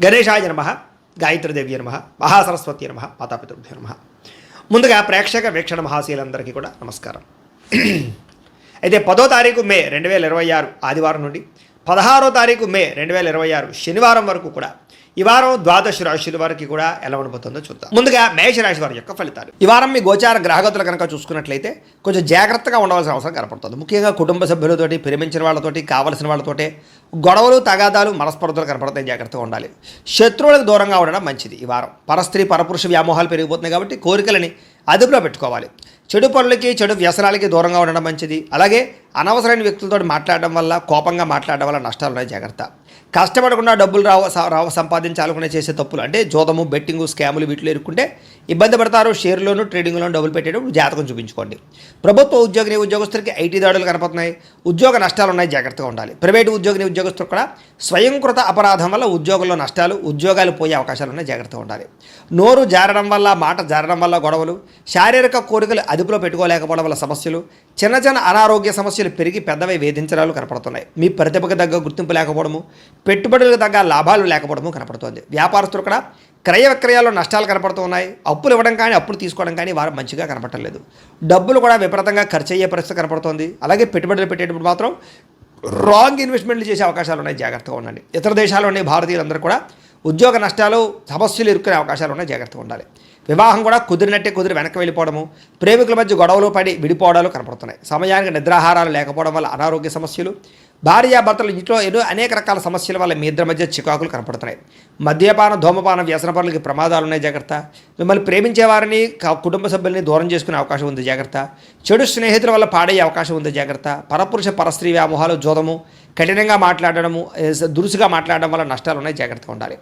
గణేశాయ నమః, గాయత్రీదేవి నమః, మహాసరస్వతి నమః, మాతాపితృభ్యో నమః. ముందుగా ప్రేక్షక వీక్షణ మహాశీలందరికీ కూడా నమస్కారం. అయితే 10వ తారీఖు మే 2026 ఆదివారం నుండి 16వ తారీఖు మే 2026 శనివారం వరకు కూడా ఈ వారం ద్వాదశ రాశుల వారికి కూడా ఎలా ఉండబోతుందో చూద్దాం. ముందుగా మేషరాశి వారి యొక్క ఫలితాలు. ఈ వారం మీ గోచార గ్రహగతులు కనుక చూసుకున్నట్లయితే కొంచెం జాగ్రత్తగా ఉండవలసిన అవసరం కనపడుతుంది. ముఖ్యంగా కుటుంబ సభ్యులతోటి, ప్రేమించిన వాళ్ళతోటి, కావలసిన వాళ్ళతోటి గొడవలు, తగాదాలు, మనస్పర్ధలు కనపడతాయి. జాగ్రత్తగా ఉండాలి. శత్రువులకు దూరంగా ఉండడం మంచిది. ఈ వారం పరస్త్రీ పరపురుష వ్యామోహాలు పెరిగిపోతున్నాయి కాబట్టి కోరికలని అదుపులో పెట్టుకోవాలి. చెడు పనులకి, చెడు వ్యసనాలకి దూరంగా ఉండడం మంచిది. అలాగే అనవసరమైన వ్యక్తులతో మాట్లాడడం వల్ల, కోపంగా మాట్లాడడం వల్ల నష్టాలు ఉన్నాయి. జాగ్రత్త. కష్టపడకుండా డబ్బులు రావు సంపాదించాలనుకునే చేసే తప్పులు అంటే జోదము, బెట్టింగు, స్కాములు వీటిలో ఇరుక్కుంటే ఇబ్బంది పడతారు. షేర్లోను, ట్రేడింగ్లోను డబ్బులు పెట్టేటప్పుడు జాతకం చూపించుకోండి. ప్రభుత్వ ఉద్యోగస్తులకి ఐటీ దాడులు కనపడుతున్నాయి. ఉద్యోగ నష్టాలు ఉన్నాయి. జాగ్రత్తగా ఉండాలి. ప్రైవేటు ఉద్యోగస్తులు కూడా స్వయంకృత అపరాధం వల్ల ఉద్యోగంలో నష్టాలు, ఉద్యోగాలు పోయే అవకాశాలు ఉన్నాయి. జాగ్రత్తగా ఉండాలి. నోరు జారడం వల్ల, మాట జారడం వల్ల గొడవలు, శారీరక కోరికలు అదుపులో పెట్టుకోలేకపోవడం వల్ల సమస్యలు, చిన్న చిన్న అనారోగ్య సమస్యలు పెరిగి పెద్దవి వేధించడాలు కనపడుతున్నాయి. మీ ప్రతిభకు తగ్గ గుర్తింపు లేకపోవడము, పెట్టుబడులకు తగ్గ లాభాలు లేకపోవడము కనపడుతుంది. వ్యాపారస్తులు కూడా క్రయ విక్రయాల్లో నష్టాలు కనపడుతూ ఉన్నాయి. అప్పులు ఇవ్వడం కానీ, అప్పులు తీసుకోవడం కానీ వారు మంచిగా కనపడలేదు. డబ్బులు కూడా విపరీతంగా ఖర్చు అయ్యే పరిస్థితి కనపడుతుంది. అలాగే పెట్టుబడులు పెట్టేటప్పుడు మాత్రం రాంగ్ ఇన్వెస్ట్మెంట్లు చేసే అవకాశాలు ఉన్నాయి. జాగ్రత్తగా ఉండండి. ఇతర దేశాల్లో ఉండే భారతీయులందరూ కూడా ఉద్యోగ నష్టాలు, సమస్యలు ఇరుక్కునే అవకాశాలు ఉన్నాయి. జాగ్రత్తగా ఉండాలి. వివాహం కూడా కుదిరినట్టే కుదిరి వెనక్కి వెళ్ళిపోవడము, ప్రేమికుల మధ్య గొడవలు పడి విడిపోవడాలు కనపడుతున్నాయి. సమయానికి నిద్రాహారాలు లేకపోవడం వల్ల అనారోగ్య సమస్యలు, భార్యాభర్తలు ఇంట్లో ఎన్నో అనేక రకాల సమస్యల వల్ల మీ ఇద్దరి మధ్య చికాకులు కనపడుతున్నాయి. మద్యపాన, ధూమపాన, వ్యసన పనులకి ప్రమాదాలు ఉన్నాయి. జాగ్రత్త. మిమ్మల్ని ప్రేమించే వారిని, కుటుంబ సభ్యుల్ని దూరం చేసుకునే అవకాశం ఉంది. జాగ్రత్త. చెడు స్నేహితుల వల్ల పాడయ్యే అవకాశం ఉంది. జాగ్రత్త. పరపురుష పరస్త్రీ వ్యామోహాలు, జోదము, కఠినంగా మాట్లాడడము, దురుసుగా మాట్లాడడం వల్ల నష్టాలు ఉన్నాయి. జాగ్రత్తగా ఉండాలి.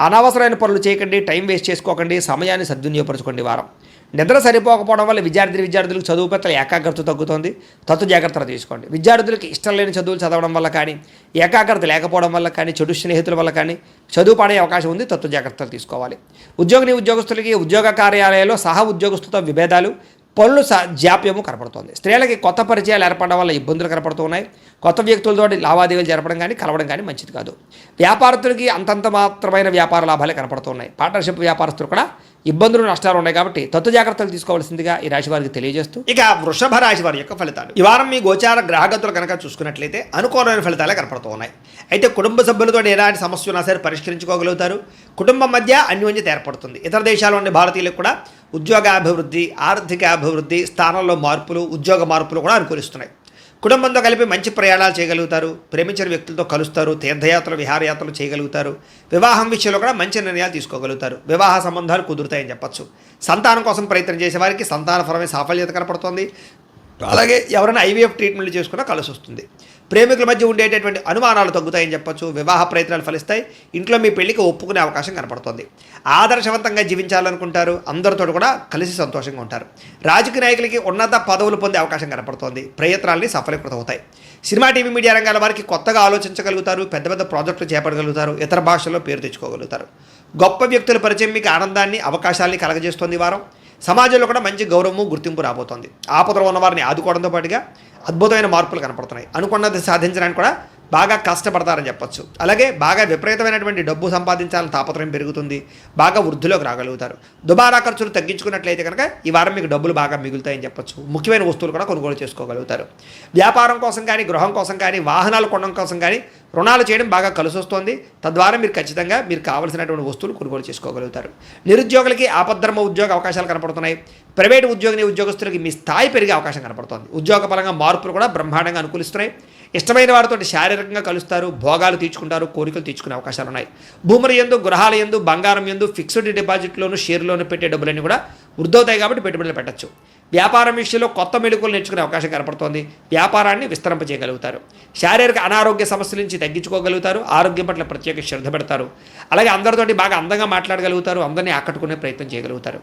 అనవసరమైన పనులు చేయకండి. టైం వేస్ట్ చేసుకోకండి. సమయాన్ని సద్వినియోగపరచుకోండి. వారం నిద్ర సరిపోకపోవడం వల్ల విద్యార్థులకు చదువు పట్ల ఏకాగ్రత తగ్గుతోంది. జాగ్రత్తలు తీసుకోండి. విద్యార్థులకు ఇష్టం లేని చదువులు చదవడం వల్ల కానీ, ఏకాగ్రత లేకపోవడం వల్ల కానీ, చెడు స్నేహితుల వల్ల కానీ చదువు పడే అవకాశం ఉంది. జాగ్రత్తలు తీసుకోవాలి. ఉద్యోగస్తులకి ఉద్యోగ కార్యాలయాల్లో సహా ఉద్యోగస్తులతో విభేదాలు, పనులు జాప్యము కనపడుతోంది. స్త్రీలకి కొత్త పరిచయాలు ఏర్పడడం వల్ల ఇబ్బందులు కనపడుతూ ఉన్నాయి. కొత్త వ్యక్తులతో లావాదేవీలు జరపడం కానీ, కలవడం కానీ మంచిది కాదు. వ్యాపారస్తులకి అంతంత మాత్రమైన వ్యాపార లాభాలే కనపడుతున్నాయి. పార్ట్నర్షిప్ వ్యాపారస్తులు కూడా ఇబ్బందులు, నష్టాలు ఉన్నాయి. కాబట్టి జాగ్రత్తలు తీసుకోవాల్సిందిగా ఈ రాశి వారికి తెలియజేస్తూ, ఇక వృషభ రాశి వారి యొక్క ఫలితాలు. ఈ వారం మీ గోచార గ్రహగతులు కనుక చూసుకున్నట్లయితే అనుకూలమైన ఫలితాలే కనపడుతూ ఉన్నాయి. అయితే కుటుంబ సభ్యులతో ఎలాంటి సమస్య ఉన్నా సరే పరిష్కరించుకోగలుగుతారు. కుటుంబం మధ్య అన్యోన్యత ఏర్పడుతుంది. ఇతర దేశాల్లో ఉండే భారతీయులకు కూడా ఉద్యోగాభివృద్ధి, ఆర్థిక అభివృద్ధి, స్థానంలో మార్పులు, ఉద్యోగ మార్పులు కూడా అనుకూలిస్తున్నాయి. కుటుంబంతో కలిపి మంచి ప్రయాణాలు చేయగలుగుతారు. ప్రేమించిన వ్యక్తులతో కలుస్తారు. తీర్థయాత్రలు, విహారయాత్రలు చేయగలుగుతారు. వివాహం విషయంలో కూడా మంచి నిర్ణయాలు తీసుకోగలుగుతారు. వివాహ సంబంధాలు కుదురుతాయని చెప్పచ్చు. సంతానం కోసం ప్రయత్నం చేసే వారికి సంతానపరమైన సాఫల్యత కనపడుతోంది. అలాగే ఎవరైనా ఐవీఎఫ్ ట్రీట్మెంట్లు చేసుకున్నా కలిసి వస్తుంది. ప్రేమికుల మధ్య ఉండేటటువంటి అనుమానాలు తగ్గుతాయని చెప్పచ్చు. వివాహ ప్రయత్నాలు ఫలిస్తాయి. ఇంట్లో మీ పెళ్లికి ఒప్పుకునే అవకాశం కనపడుతుంది. ఆదర్శవంతంగా జీవించాలనుకుంటారు. అందరితో కూడా కలిసి సంతోషంగా ఉంటారు. రాజకీయ నాయకులకి ఉన్నత పదవులు పొందే అవకాశం కనపడుతోంది. ప్రయత్నాలని సఫలీకృతం అవుతాయి. సినిమా, టీవీ, మీడియా రంగాల వారికి కొత్తగా ఆలోచించగలుగుతారు. పెద్ద పెద్ద ప్రాజెక్టులు చేపట్టగలుగుతారు. ఇతర భాషల్లో పేరు తెచ్చుకోగలుగుతారు. గొప్ప వ్యక్తుల పరిచయం మీకు ఆనందాన్ని, అవకాశాలని కలగజేస్తుంది. ఈ వారం సమాజంలో కూడా మంచి గౌరవము, గుర్తింపు రాబోతోంది. ఆపదలో ఉన్న వారిని ఆదుకోవడంతో పాటుగా అద్భుతమైన మార్పులు కనపడుతున్నాయి. అనుకున్నది సాధించడానికి కూడా బాగా కష్టపడతారని చెప్పచ్చు. అలాగే బాగా విపరీతమైనటువంటి డబ్బు సంపాదించాలని తాపత్రయం పెరుగుతుంది. బాగా వృద్ధిలోకి రాగలుగుతారు. దుబారా ఖర్చులు తగ్గించుకున్నట్లయితే కనుక ఈ వారం మీకు డబ్బులు బాగా మిగులుతాయని చెప్పచ్చు. ముఖ్యమైన వస్తువులు కూడా కొనుగోలు చేసుకోగలుగుతారు. వ్యాపారం కోసం కానీ, గృహం కోసం కానీ, వాహనాలు కొనడం కోసం కానీ రుణాలు చేయడం బాగా కలిసి వస్తుంది. తద్వారా మీరు ఖచ్చితంగా మీకు కావాల్సినటువంటి వస్తువులు కొనుగోలు చేసుకోగలుగుతారు. నిరుద్యోగులకి ఆపద్ధర్మ ఉద్యోగ అవకాశాలు కనపడుతున్నాయి. ప్రైవేటు ఉద్యోగస్తులకి మీ స్థాయి పెరిగే అవకాశం కనపడుతుంది. ఉద్యోగపరంగా మార్పులు కూడా బ్రహ్మాండంగా అనుకూలిస్తున్నాయి. ఇష్టమైన వారితో శారీరకంగా కలుస్తారు. భోగాలు తీర్చుకుంటారు. కోరికలు తీర్చుకునే అవకాశాలు ఉన్నాయి. భూముల యందు, గృహాల యందు, బంగారం యందు, ఫిక్స్డ్ డిపాజిట్లోను, షేర్లోను పెట్టే డబ్బులన్నీ కూడా వృద్ధవుతాయి. కాబట్టి పెట్టుబడులు పెట్టచ్చు. వ్యాపారం విషయంలో కొత్త మెళుకువలు నేర్చుకునే అవకాశం కనపడుతోంది. వ్యాపారాన్ని విస్తరింపజేయగలుగుతారు. శారీరక అనారోగ్య సమస్యల నుంచి తగ్గించుకోగలుగుతారు. ఆరోగ్యం పట్ల ప్రత్యేక శ్రద్ధ పెడతారు. అలాగే అందరితోటి బాగా అందంగా మాట్లాడగలుగుతారు. అందరినీ ఆకట్టుకునే ప్రయత్నం చేయగలుగుతారు.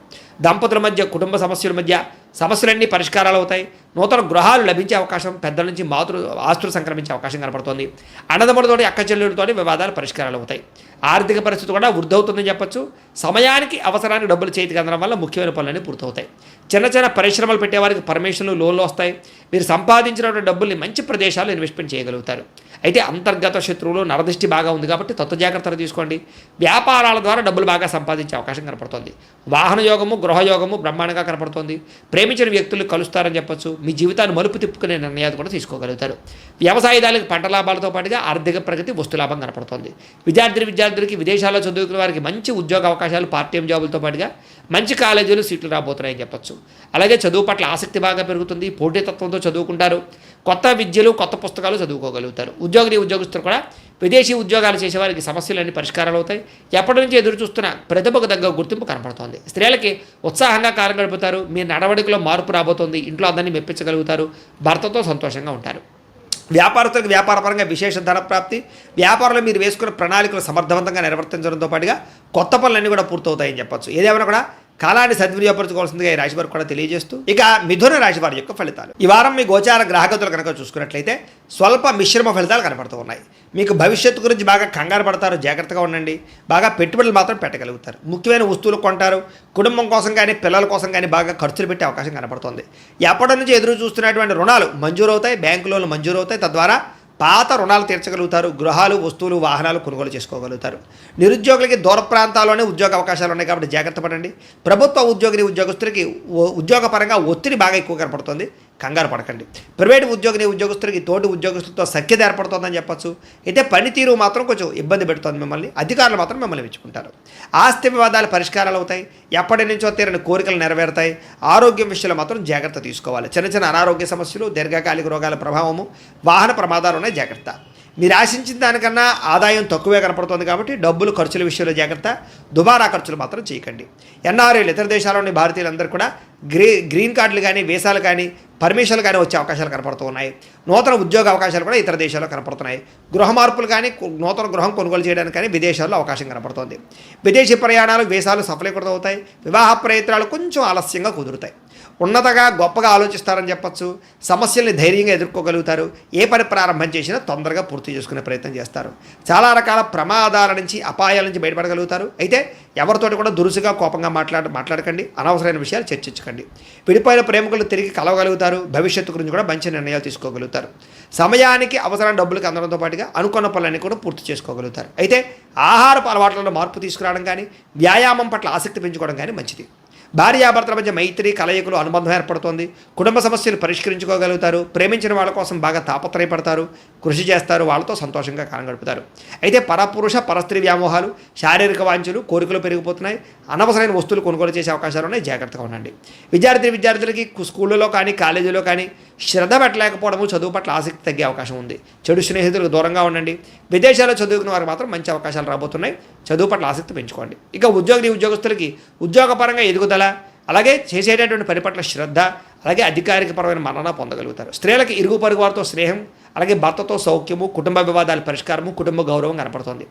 దంపతుల మధ్య, కుటుంబ సమస్యల మధ్య సమస్యలన్నీ పరిష్కారాలు అవుతాయి. నూతన గృహాలు లభించే అవకాశం, పెద్దల నుంచి ఆస్తులు సంక్రమించే అవకాశం కనపడుతోంది. అన్నదమ్ములతోటి, అక్క చెల్లెలతోటి వివాదాలు పరిష్కారాలు అవుతాయి. ఆర్థిక పరిస్థితి కూడా వృద్ధి అవుతుందని చెప్పచ్చు. సమయానికి అవసరానికి డబ్బులు చేతికి అందడం వల్ల ముఖ్యమైన పనులన్నీ పూర్తవుతాయి. చిన్న చిన్న పరిశ్రమలు పెట్టేవారికి పర్మిషన్లు, లోన్లు వస్తాయి. మీరు సంపాదించినటువంటి డబ్బుల్ని మంచి ప్రదేశాల్లో ఇన్వెస్ట్మెంట్ చేయగలుగుతారు. అయితే అంతర్గత శత్రువులు నరదృష్టి బాగా ఉంది కాబట్టి జాగ్రత్తలు తీసుకోండి. వ్యాపారాల ద్వారా డబ్బులు బాగా సంపాదించే అవకాశం కనపడుతుంది. వాహన యోగము, గృహయోగము బ్రహ్మాండంగా కనపడుతుంది. ప్రేమించిన వ్యక్తులు కలుస్తారని చెప్పొచ్చు. మీ జీవితాన్ని మలుపు తిప్పుకునే నిర్ణయాలు కూడా తీసుకోగలుగుతారు. వ్యవసాయదారులకు పంట లాభాలతో పాటుగా ఆర్థిక ప్రగతి, వస్తు లాభం కనపడుతుంది. విద్యార్థులకి విదేశాల్లో చదువుకునే వారికి మంచి ఉద్యోగ అవకాశాలు, పార్ట్ టైం జాబులతో పాటుగా మంచి కాలేజీలు సీట్లు రాబోతున్నాయని చెప్పొచ్చు. అలాగే చదువు పట్ల ఆసక్తి బాగా పెరుగుతుంది. పోటీతత్వంతో చదువుకుంటారు. కొత్త విద్యలు, కొత్త పుస్తకాలు చదువుకోగలుగుతారు. ఉద్యోగస్తులు కూడా విదేశీ ఉద్యోగాలు చేసేవారికి సమస్యలన్నీ పరిష్కారాలు అవుతాయి. ఎప్పటి నుంచి ఎదురు చూస్తున్న ప్రతిభకు తగ్గ గుర్తింపు కనపడుతోంది. స్త్రీలకి ఉత్సాహంగా కాలం గడుపుతారు. మీ నడవడికలో మార్పు రాబోతోంది. ఇంట్లో అందరినీ మెప్పించగలుగుతారు. భర్తతో సంతోషంగా ఉంటారు. వ్యాపారస్తులకు వ్యాపారపరంగా విశేష ధన ప్రాప్తి. వ్యాపారంలో మీరు వేసుకున్న ప్రణాళికలు సమర్థవంతంగా నిర్వర్తించడంతో పాటుగా కొత్త పనులన్నీ కూడా పూర్తవుతాయని చెప్పొచ్చు. ఏదేమైనా కూడా కాలాన్ని సద్వినియోగపరచుకోవాల్సిందిగా ఈ రాశి వారికి కూడా తెలియజేస్తూ, ఇక మిథున రాశి వారి యొక్క ఫలితాలు. ఈ వారం మీ గోచార గ్రహగతులు కనుక చూసుకున్నట్లయితే స్వల్ప మిశ్రమ ఫలితాలు కనపడుతూ ఉన్నాయి. మీకు భవిష్యత్తు గురించి బాగా కంగారు పడతారు. జాగ్రత్తగా ఉండండి. బాగా పెట్టుబడులు మాత్రం పెట్టగలుగుతారు. ముఖ్యమైన వస్తువులు కొంటారు. కుటుంబం కోసం కానీ పిల్లల కోసం కానీ బాగా ఖర్చులు పెట్టే అవకాశం కనపడుతుంది. ఎప్పటి నుంచి ఎదురు చూస్తున్నటువంటి రుణాలు మంజూరవుతాయి. బ్యాంకు లోన్లు మంజూరవుతాయి. తద్వారా పాత రుణాలు తీర్చగలుగుతారు. గృహాలు, వస్తువులు, వాహనాలు కొనుగోలు చేసుకోగలుగుతారు. నిరుద్యోగులకి దూర ప్రాంతాల్లోనే ఉద్యోగ అవకాశాలు ఉన్నాయి కాబట్టి జాగ్రత్త పడండి. ప్రభుత్వ ఉద్యోగస్తులకి ఉద్యోగపరంగా ఒత్తిడి బాగా ఎక్కువ కనపడుతుంది. కంగారు పడకండి. ప్రైవేటు ఉద్యోగస్తులకి తోటి ఉద్యోగస్తులతో సఖ్యత ఏర్పడుతుందని చెప్పచ్చు. అయితే పనితీరు మాత్రం కొంచెం ఇబ్బంది పెడుతుంది మిమ్మల్ని. అధికారులు మాత్రం మిమ్మల్ని మెచ్చుకుంటారు. ఆస్తి వివాదాలు పరిష్కారాలు అవుతాయి. ఎప్పటి నుంచో తీరని కోరికలు నెరవేరుతాయి. ఆరోగ్యం విషయంలో మాత్రం జాగ్రత్త తీసుకోవాలి. చిన్న అనారోగ్య సమస్యలు, దీర్ఘకాలిక రోగాల ప్రభావము, వాహన ప్రమాదాలు ఉన్నాయి. జాగ్రత్త. మీరు ఆశించిన దానికన్నా ఆదాయం తక్కువే కనపడుతుంది కాబట్టి డబ్బులు ఖర్చుల విషయంలో జాగ్రత్త. దుబారా ఖర్చులు మాత్రం చేయకండి. ఎన్ఆర్ఐలు, ఇతర దేశాల్లోని భారతీయులందరూ కూడా గ్రీన్ కార్డులు కానీ, వీసాలు కానీ, పర్మిషన్లు కానీ వచ్చే అవకాశాలు కనపడుతూ ఉన్నాయి. నూతన ఉద్యోగ అవకాశాలు కూడా ఇతర దేశాల్లో కనపడుతున్నాయి. గృహ మార్పులు కానీ, నూతన గృహం కొనుగోలు చేయడానికి కానీ విదేశాల్లో అవకాశం కనపడుతుంది. విదేశీ ప్రయాణాలు, వీసాలు సఫలీకృతం అవుతాయి. వివాహ ప్రయత్నాలు కొంచెం ఆలస్యంగా కుదురుతాయి. ఉన్నతగా గొప్పగా ఆలోచిస్తారని చెప్పచ్చు. సమస్యల్ని ధైర్యంగా ఎదుర్కోగలుగుతారు. ఏ పని ప్రారంభం చేసినా తొందరగా పూర్తి చేసుకునే ప్రయత్నం చేస్తారు. చాలా రకాల ప్రమాదాల నుంచి, అపాయాల నుంచి బయటపడగలుగుతారు. అయితే ఎవరితోటి కూడా దురుసుగా, కోపంగా మాట్లాడకండి. అనవసరమైన విషయాలు చర్చించకండి. విడిపోయిన ప్రేమికులు తిరిగి కలవగలుగుతారు. భవిష్యత్తు గురించి కూడా మంచి నిర్ణయాలు తీసుకోగలుగుతారు. సమయానికి అవసరం డబ్బులకు అందడంతో పాటుగా అనుకున్న పనులన్నీ కూడా పూర్తి చేసుకోగలుగుతారు. అయితే ఆహారపు అలవాట్లలో మార్పు తీసుకురావడం కానీ, వ్యాయామం పట్ల ఆసక్తి పెంచుకోవడం కానీ మంచిది. భార్యాభర్తల మధ్య మైత్రి, కలయికలు, అనుబంధం ఏర్పడుతోంది. కుటుంబ సమస్యలు పరిష్కరించుకోగలుగుతారు. ప్రేమించిన వాళ్ళ కోసం బాగా తాపత్రయపడతారు. కృషి చేస్తారు. వాళ్ళతో సంతోషంగా కాలం గడుపుతారు. అయితే పరపురుష, పరస్త్రీ వ్యామోహాలు, శారీరక వాంఛలు, కోరికలు పెరిగిపోతున్నాయి. అనవసరమైన వస్తువులు కొనుగోలు చేసే అవకాశాలు ఉన్నాయి. జాగ్రత్తగా ఉండండి. విద్యార్థులకి స్కూళ్ళలో కానీ, కాలేజీలో కానీ శ్రద్ధ పెట్టలేకపోవడము, చదువు పట్ల ఆసక్తి తగ్గే అవకాశం ఉంది. చెడు స్నేహితులకు దూరంగా ఉండండి. విదేశాల్లో చదువుకున్న వారికి మాత్రం మంచి అవకాశాలు రాబోతున్నాయి. చదువు పట్ల ఆసక్తి పెంచుకోండి. ఇక ఉద్యోగస్తులకి ఉద్యోగపరంగా ఎదుగుదల, అలాగే చేసేటటువంటి పని పట్ల శ్రద్ధ, అలాగే అధికారికపరమైన మన్నన పొందగలుగుతారు. స్త్రీలకి ఇరుగు పొరుగు వారితో స్నేహం, అలాగే భర్తతో సౌఖ్యము, కుటుంబ వివాదాల పరిష్కారము, కుటుంబ గౌరవం కనపడుతుంది.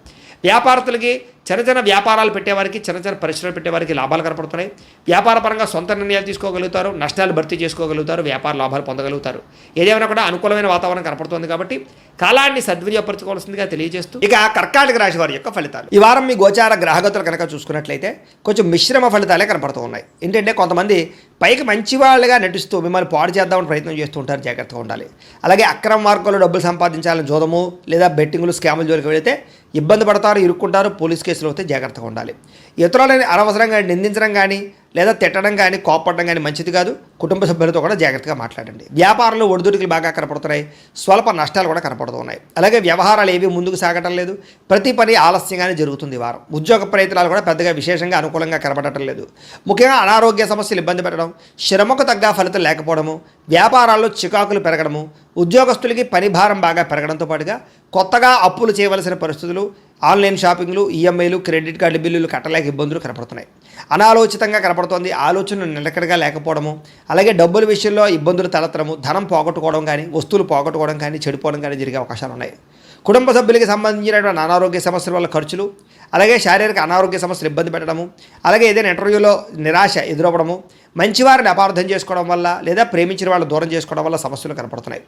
వ్యాపారస్తులకి చిన్న వ్యాపారాలు పెట్టేవారికి, చిన్న పరిశ్రమలు పెట్టేవారికి లాభాలు కనపడుతున్నాయి. వ్యాపారపరంగా సొంత నిర్ణయాలు తీసుకోగలుగుతారు. నష్టాలు భర్తీ చేసుకోగలుగుతారు. వ్యాపార లాభాలు పొందగలుగుతారు. ఏదేమైనా కూడా అనుకూలమైన వాతావరణం కనపడుతుంది కాబట్టి కాలాన్ని సద్వినియోగపరచుకోవాల్సిందిగా తెలియజేస్తూ, ఇక కర్కాటక రాశి వారి యొక్క ఫలితాలు. ఈ వారం మీ గోచార గ్రహగతులు కనుక చూసుకున్నట్లయితే కొంచెం మిశ్రమ ఫలితాలే కనపడుతూ ఉన్నాయి. ఏంటంటే కొంతమంది పైకి మంచి వాళ్ళుగా నటిస్తూ మిమ్మల్ని పాడు చేద్దామని ప్రయత్నం చేస్తూ ఉంటారు. జాగ్రత్తగా ఉండాలి. అలాగే అక్రమ మార్గంలో డబ్బులు సంపాదించాలని జోదము లేదా బెట్టింగులు, స్కాములు జోలికి వెళితే ఇబ్బంది పడతారు, ఇరుక్కుంటారు, పోలీస్ కేసులు అవుతే జాగ్రత్తగా ఉండాలి. ఇతరులని అనవసరంగా నిందించడం కానీ, లేదా తిట్టడం కానీ, కోపడడం కానీ మంచిది కాదు. కుటుంబ సభ్యులతో కూడా జాగ్రత్తగా మాట్లాడండి. వ్యాపారంలో ఒడిదుడుకులు బాగా కనపడుతున్నాయి. స్వల్ప నష్టాలు కూడా కనపడుతున్నాయి. అలాగే వ్యవహారాలు ఏవి ముందుకు సాగటం లేదు. ప్రతి పని ఆలస్యంగానే జరుగుతుంది. వారం ఉద్యోగ ప్రయత్నాలు కూడా పెద్దగా విశేషంగా అనుకూలంగా కనపడటం లేదు. ముఖ్యంగా అనారోగ్య సమస్యలు ఇబ్బంది పెట్టడం, శ్రమకు తగ్గ ఫలితం లేకపోవడము, వ్యాపారాల్లో చికాకులు పెరగడము, ఉద్యోగస్తులకి పని భారం బాగా పెరగడంతో పాటుగా కొత్తగా అప్పులు చేయవలసిన పరిస్థితులు, ఆన్లైన్ షాపింగ్లు, ఈఎంఐలు, క్రెడిట్ కార్డు బిల్లులు కట్టలేక ఇబ్బందులు కనపడుతున్నాయి. అనాలోచితంగా కనపడుతోంది. ఆలోచనలు నిలకడగా లేకపోవడము, అలాగే డబ్బుల విషయంలో ఇబ్బందులు తలెత్తడము, ధనం పోగొట్టుకోవడం కానీ, వస్తువులు పోగొట్టుకోవడం కానీ, చెడిపోవడం కానీ జరిగే అవకాశాలు ఉన్నాయి. కుటుంబ సభ్యులకి సంబంధించినటువంటి అనారోగ్య సమస్యల వల్ల ఖర్చులు, అలాగే శారీరక అనారోగ్య సమస్యలు ఇబ్బంది పెట్టడము, అలాగే ఏదైనా ఇంటర్వ్యూలో నిరాశ ఎదురవ్వడము, మంచివారిని అపార్థం చేసుకోవడం వల్ల లేదా ప్రేమించిన వాళ్ళు దూరం చేసుకోవడం వల్ల సమస్యలు కనపడుతున్నాయి.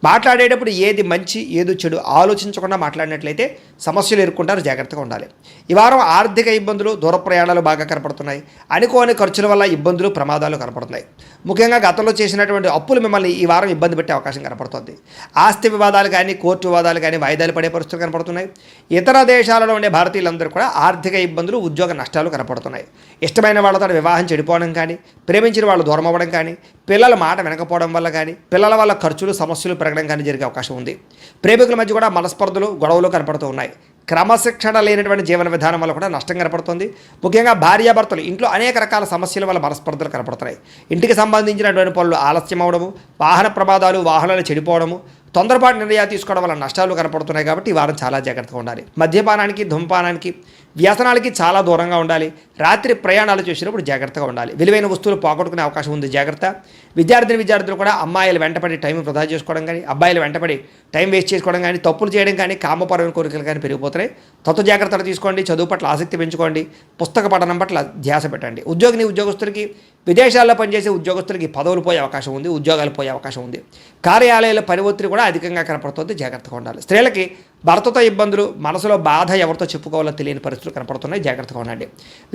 మాట్లాడేటప్పుడు ఏది మంచి ఏది చెడు ఆలోచించకుండా మాట్లాడినట్లయితే సమస్యలు ఎదుర్కొంటారు, జాగ్రత్తగా ఉండాలి. ఈ వారం ఆర్థిక ఇబ్బందులు, దూర ప్రయాణాలు బాగా కనపడుతున్నాయి. అనుకోని ఖర్చుల వల్ల ఇబ్బందులు, ప్రమాదాలు కనపడుతున్నాయి. ముఖ్యంగా గతంలో చేసినటువంటి అప్పులు మిమ్మల్ని ఈ వారం ఇబ్బంది పెట్టే అవకాశం కనపడుతుంది. ఆస్తి వివాదాలు కానీ, కోర్టు వివాదాలు కానీ వాయిదాలు పడే పరిస్థితులు కనపడుతున్నాయి. ఇతర దేశాలలో ఉండే భారతీయులందరూ కూడా ఆర్థిక ఇబ్బందులు, ఉద్యోగ నష్టాలు కనపడుతున్నాయి. ఇష్టమైన వాళ్ళతో వివాహం చెడిపోవడం కానీ, ప్రేమించిన వాళ్ళు దూరం అవ్వడం కానీ, పిల్లల మాట వినకపోవడం వల్ల కానీ, పిల్లల వల్ల ఖర్చులు, సమస్యలు పెరగడం కానీ జరిగే అవకాశం ఉంది. ప్రేమికుల మధ్య కూడా మనస్పర్ధలు, గొడవలు కనపడుతూ ఉన్నాయి. క్రమశిక్షణ లేనటువంటి జీవన విధానం వల్ల కూడా నష్టం కనపడుతుంది. ముఖ్యంగా భార్యాభర్తలు ఇంట్లో అనేక రకాల సమస్యల వల్ల మనస్పర్ధలు కనపడుతున్నాయి. ఇంటికి సంబంధించినటువంటి పనులు ఆలస్యం అవడము, వాహన ప్రమాదాలు, వాహనాలు చెడిపోవడము, తొందరపాటు నిర్ణయాలు తీసుకోవడం వల్ల నష్టాలు కనపడుతున్నాయి. కాబట్టి ఈ వారం చాలా జాగ్రత్తగా ఉండాలి. మద్యపానానికి, ధూమపానానికి, వ్యసనాలకి చాలా దూరంగా ఉండాలి. రాత్రి ప్రయాణాలు చేసినప్పుడు జాగ్రత్తగా ఉండాలి. విలువైన వస్తువులు పోగొట్టుకునే అవకాశం ఉంది, జాగ్రత్త. విద్యార్థులు కూడా అమ్మాయిలు వెంటపడి టైం వృధా చేసుకోవడం కానీ, అబ్బాయిలు వెంటపడి టైం వేస్ట్ చేసుకోవడం కానీ, తప్పులు చేయడం కానీ, కామపరమైన కోరికలు కానీ పెరిగిపోతున్నాయి. జాగ్రత్తలు తీసుకోండి. చదువు పట్ల ఆసక్తి పెంచుకోండి. పుస్తక పఠనం పట్ల ధ్యాస పెట్టండి. ఉద్యోగస్తులకి, విదేశాల్లో పనిచేసే ఉద్యోగస్తులకి పదవులు పోయే అవకాశం ఉంది, ఉద్యోగాలు పోయే అవకాశం ఉంది. కార్యాలయాల పని ఒత్తిడి కూడా అధికంగా కనపడుతుంది, జాగ్రత్తగా ఉండాలి. స్త్రీలకి భర్తతో ఇబ్బందులు, మనసులో బాధ ఎవరితో చెప్పుకోవాలో తెలియని పరిస్థితులు కనపడుతున్నాయి, జాగ్రత్తగా ఉండండి.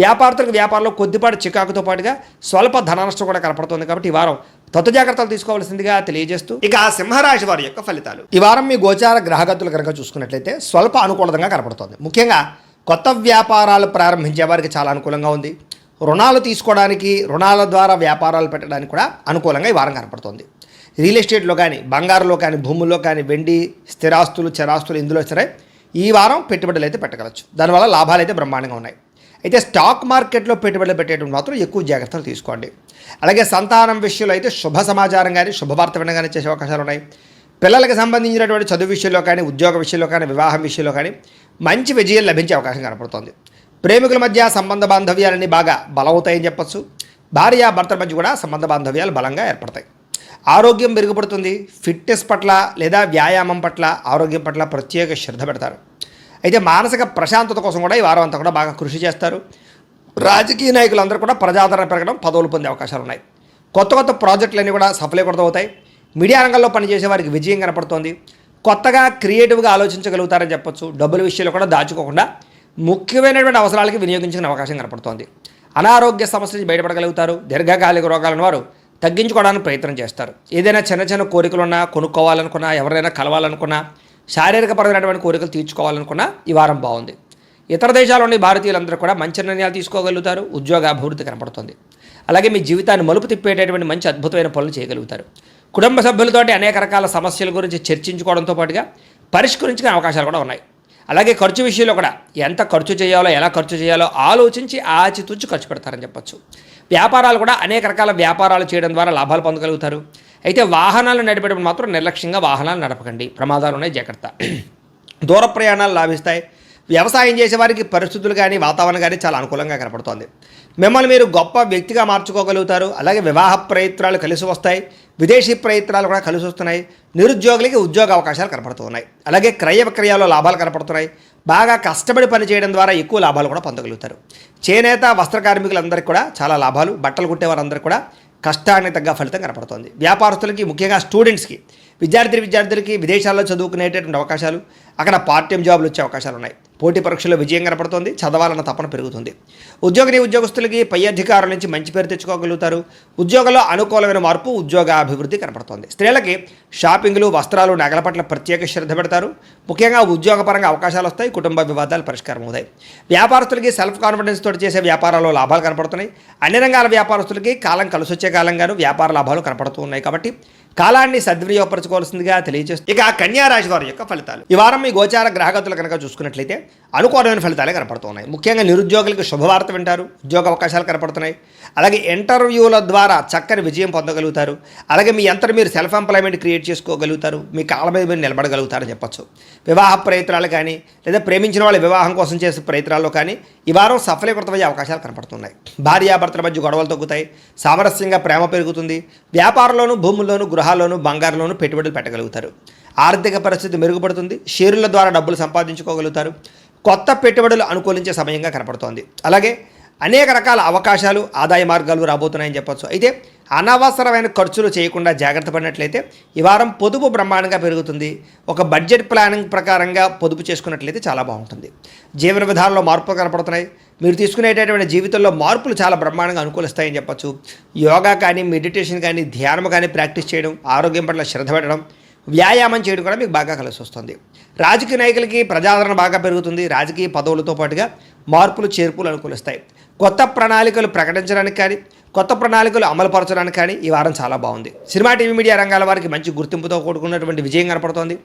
వ్యాపారస్తులకు వ్యాపారంలో కొద్దిపాటి చికాకుతో పాటుగా స్వల్ప ధన నష్టం కూడా కనపడుతుంది. కాబట్టి ఈ వారం జాగ్రత్తలు తీసుకోవాల్సిందిగా తెలియజేస్తూ ఇక సింహరాశి వారి యొక్క ఫలితాలు. ఈ వారం మీ గోచార గ్రహగతులు కనుక చూసుకున్నట్లయితే స్వల్ప అనుకూలంగా కనపడుతుంది. ముఖ్యంగా కొత్త వ్యాపారాలు ప్రారంభించే వారికి చాలా అనుకూలంగా ఉంది. రుణాలు తీసుకోవడానికి, రుణాల ద్వారా వ్యాపారాలు పెట్టడానికి కూడా అనుకూలంగా ఈ వారం కనపడుతుంది. రియల్ ఎస్టేట్లో కానీ, బంగారులో కానీ, భూముల్లో కానీ, వెండి, స్థిరాస్తులు, చరాస్తులు ఇందులో సరే ఈ వారం పెట్టుబడులు అయితే పెట్టగలచ్చు. దానివల్ల లాభాలు అయితే బ్రహ్మాండంగా ఉన్నాయి. అయితే స్టాక్ మార్కెట్లో పెట్టుబడులు పెట్టేటప్పుడు మాత్రం ఎక్కువ జాగ్రత్తలు తీసుకోండి. అలాగే సంతానం విషయంలో అయితే శుభ సమాచారం కానీ, శుభవార్త వినగానే చేసే అవకాశాలు ఉన్నాయి. పిల్లలకు సంబంధించినటువంటి చదువు విషయంలో కానీ, ఉద్యోగ విషయంలో కానీ, వివాహం విషయంలో కానీ మంచి విజయం లభించే అవకాశం కనపడుతుంది. ప్రేమికుల మధ్య సంబంధ బాంధవ్యాలన్నీ బాగా బలవుతాయని చెప్పచ్చు. భార్యాభర్తల మధ్య కూడా సంబంధ బాంధవ్యాలు బలంగా ఏర్పడతాయి. ఆరోగ్యం మెరుగుపడుతుంది. ఫిట్నెస్ పట్ల లేదా వ్యాయామం పట్ల, ఆరోగ్యం పట్ల ప్రత్యేక శ్రద్ధ పెడతారు. అయితే మానసిక ప్రశాంతత కోసం కూడా ఈ వారం అంతా కూడా బాగా కృషి చేస్తారు. రాజకీయ నాయకులందరూ కూడా ప్రజాదరణ పెరగడం, పదవులు పొందే అవకాశాలు ఉన్నాయి. కొత్త ప్రాజెక్టులన్నీ కూడా సఫలీకృతమవుతాయి. మీడియా రంగంలో పనిచేసే వారికి విజయం కనపడుతోంది. కొత్తగా క్రియేటివ్గా ఆలోచించగలుగుతారని చెప్పొచ్చు. డబ్బుల విషయంలో కూడా దాచుకోకుండా ముఖ్యమైనటువంటి అవసరాలకి వినియోగించుకునే అవకాశం కనపడుతోంది. అనారోగ్య సమస్య నుంచి బయటపడగలుగుతారు. దీర్ఘకాలిక రోగాలను వారు తగ్గించుకోవడానికి ప్రయత్నం చేస్తారు. ఏదైనా చిన్న కోరికలున్నా, కొనుక్కోవాలనుకున్నా, ఎవరైనా కలవాలనుకున్నా, శారీరకపరమైనటువంటి కోరికలు తీర్చుకోవాలనుకున్నా ఈ వారం బాగుంది. ఇతర దేశాల్లోని భారతీయులందరూ కూడా మంచి నిర్ణయాలు తీసుకోగలుగుతారు. ఉద్యోగ అభివృద్ధి కనపడుతుంది. అలాగే మీ జీవితాన్ని మలుపు తిప్పేటటువంటి మంచి అద్భుతమైన పనులు చేయగలుగుతారు. కుటుంబ సభ్యులతోటి అనేక రకాల సమస్యల గురించి చర్చించుకోవడంతో పాటుగా పరిష్కరించుకునే అవకాశాలు కూడా ఉన్నాయి. అలాగే ఖర్చు విషయంలో కూడా ఎంత ఖర్చు చేయాలో, ఎలా ఖర్చు చేయాలో ఆలోచించి ఆచితూచి ఖర్చు పెడతారని చెప్పచ్చు. వ్యాపారాలు కూడా అనేక రకాల వ్యాపారాలు చేయడం ద్వారా లాభాలు పొందగలుగుతారు. అయితే వాహనాలు నడిపేటప్పుడు మాత్రం నిర్లక్ష్యంగా వాహనాలు నడపకండి, ప్రమాదాలు ఉన్నాయి, జాగ్రత్త. దూర ప్రయాణాలు లాభిస్తాయి. వ్యవసాయం చేసే వారికి పరిస్థితులు కానీ, వాతావరణం కానీ చాలా అనుకూలంగా కనపడుతోంది. మిమ్మల్ని మీరు గొప్ప వ్యక్తిగా మార్చుకోగలుగుతారు. అలాగే వివాహ ప్రయత్నాలు కలిసి వస్తాయి. విదేశీ ప్రయత్నాలు కూడా కలిసి వస్తున్నాయి. నిరుద్యోగులకి ఉద్యోగ అవకాశాలు కనపడుతున్నాయి. అలాగే క్రయ విక్రయాల్లో లాభాలు కనపడుతున్నాయి. బాగా కష్టపడి పని చేయడం ద్వారా ఎక్కువ లాభాలు కూడా పొందగలుగుతారు. చేనేత, వస్త్ర కార్మికులందరికీ కూడా చాలా లాభాలు. బట్టలు కుట్టేవారందరికీ కూడా కష్టానికి తగ్గ ఫలితం కనపడుతుంది. వ్యాపారస్తులకి, ముఖ్యంగా స్టూడెంట్స్కి, విద్యార్థులకి విదేశాల్లో చదువుకునేటటువంటి అవకాశాలు, అక్కడ పార్ట్ టైం జాబ్లు వచ్చే అవకాశాలు ఉన్నాయి. పోటీ పరీక్షల్లో విజయం కనపడుతుంది. చదవాలన్న తపన పెరుగుతుంది. ఉద్యోగస్తులకి పై అధికారుల నుంచి మంచి పేరు తెచ్చుకోగలుగుతారు. ఉద్యోగంలో అనుకూలమైన మార్పు, ఉద్యోగ అభివృద్ధి కనపడుతుంది. స్త్రీలకి షాపింగ్లు, వస్త్రాలు, నగల పట్ల ప్రత్యేక శ్రద్ధ పెడతారు. ముఖ్యంగా ఉద్యోగపరంగా అవకాశాలు వస్తాయి. కుటుంబ వివాదాలు పరిష్కారం అవుతాయి. వ్యాపారస్తులకి సెల్ఫ్ కాన్ఫిడెన్స్ తోటి చేసే వ్యాపారాల్లో లాభాలు కనపడుతున్నాయి. అన్ని రంగాల వ్యాపారస్తులకి కాలం కలిసి వచ్చే కాలంగాను వ్యాపార లాభాలు కనపడుతూ ఉన్నాయి. కాబట్టి కాలాన్ని సద్వినియోగపరచుకోవాల్సిందిగా తెలియజేస్తుంది. ఇక కన్యా రాశి వారి యొక్క ఫలితాలు. ఈ వారం మీ గోచార గ్రహగతులు కనుక చూసుకున్నట్లయితే అనుకూలమైన ఫలితాలే కనపడుతున్నాయి. ముఖ్యంగా నిరుద్యోగులకు శుభవార్త వింటారు. ఉద్యోగ అవకాశాలు కనపడుతున్నాయి. అలాగే ఇంటర్వ్యూల ద్వారా చక్కని విజయం పొందగలుగుతారు. అలాగే మీ అంతటా మీరు సెల్ఫ్ ఎంప్లాయ్మెంట్ క్రియేట్ చేసుకోగలుగుతారు. మీ కాళ్ళ మీద మీరు నిలబడగలుగుతారని చెప్పొచ్చు. వివాహ ప్రయత్నాలు కానీ, లేదా ప్రేమించిన వాళ్ళ వివాహం కోసం చేసే ప్రయత్నాల్లో కానీ ఈ వారం సఫలీకృతమయ్యే అవకాశాలు కనపడుతున్నాయి. భార్యాభర్తల మధ్య గొడవలు తగ్గుతాయి. సామరస్యంగా ప్రేమ పెరుగుతుంది. వ్యాపారంలోనూ, భూముల్లోనూ, గృహాల్లోనూ, బంగారంలోనూ పెట్టుబడులు పెట్టగలుగుతారు. ఆర్థిక పరిస్థితి మెరుగుపడుతుంది. షేర్ల ద్వారా డబ్బులు సంపాదించుకోగలుగుతారు. కొత్త పెట్టుబడులు అనుకూలించే సమయంగా కనపడుతోంది. అలాగే అనేక రకాల అవకాశాలు ఆదాయ మార్గాలు రాబోతున్నాయని చెప్పొచ్చు. అయితే అనవసరమైన ఖర్చులు చేయకుండా జాగ్రత్త పడినట్లయితే ఈ వారం పొదుపు బ్రహ్మాండంగా పెరుగుతుంది. ఒక బడ్జెట్ ప్లానింగ్ ప్రకారంగా పొదుపు చేసుకున్నట్లయితే చాలా బాగుంటుంది. జీవన విధానంలో మార్పులు కనపడుతున్నాయి. మీరు తీసుకునేటటువంటి జీవితంలో మార్పులు చాలా బ్రహ్మాండంగా అనుకూలిస్తాయని చెప్పొచ్చు. యోగా కానీ, మెడిటేషన్ కానీ, ధ్యానం కానీ ప్రాక్టీస్ చేయడం, ఆరోగ్యం పట్ల శ్రద్ధ పెట్టడం, వ్యాయామం చేయడం కూడా మీకు బాగా కలిసి వస్తుంది. రాజకీయ నాయకులకి ప్రజాదరణ బాగా పెరుగుతుంది. రాజకీయ పదవులతో పాటుగా మార్పులు చేర్పులు అనుకూలిస్తాయి. కొత్త ప్రణాళికలు ప్రకటించడానికి కానీ, కొత్త ప్రణాళికలు అమలుపరచడానికి కానీ ఈ వారం చాలా బాగుంది. సినిమా, టీవీ, మీడియా రంగాల వారికి మంచి గుర్తింపుతో కూడుకున్నటువంటి విజయం కనపడుతోంది.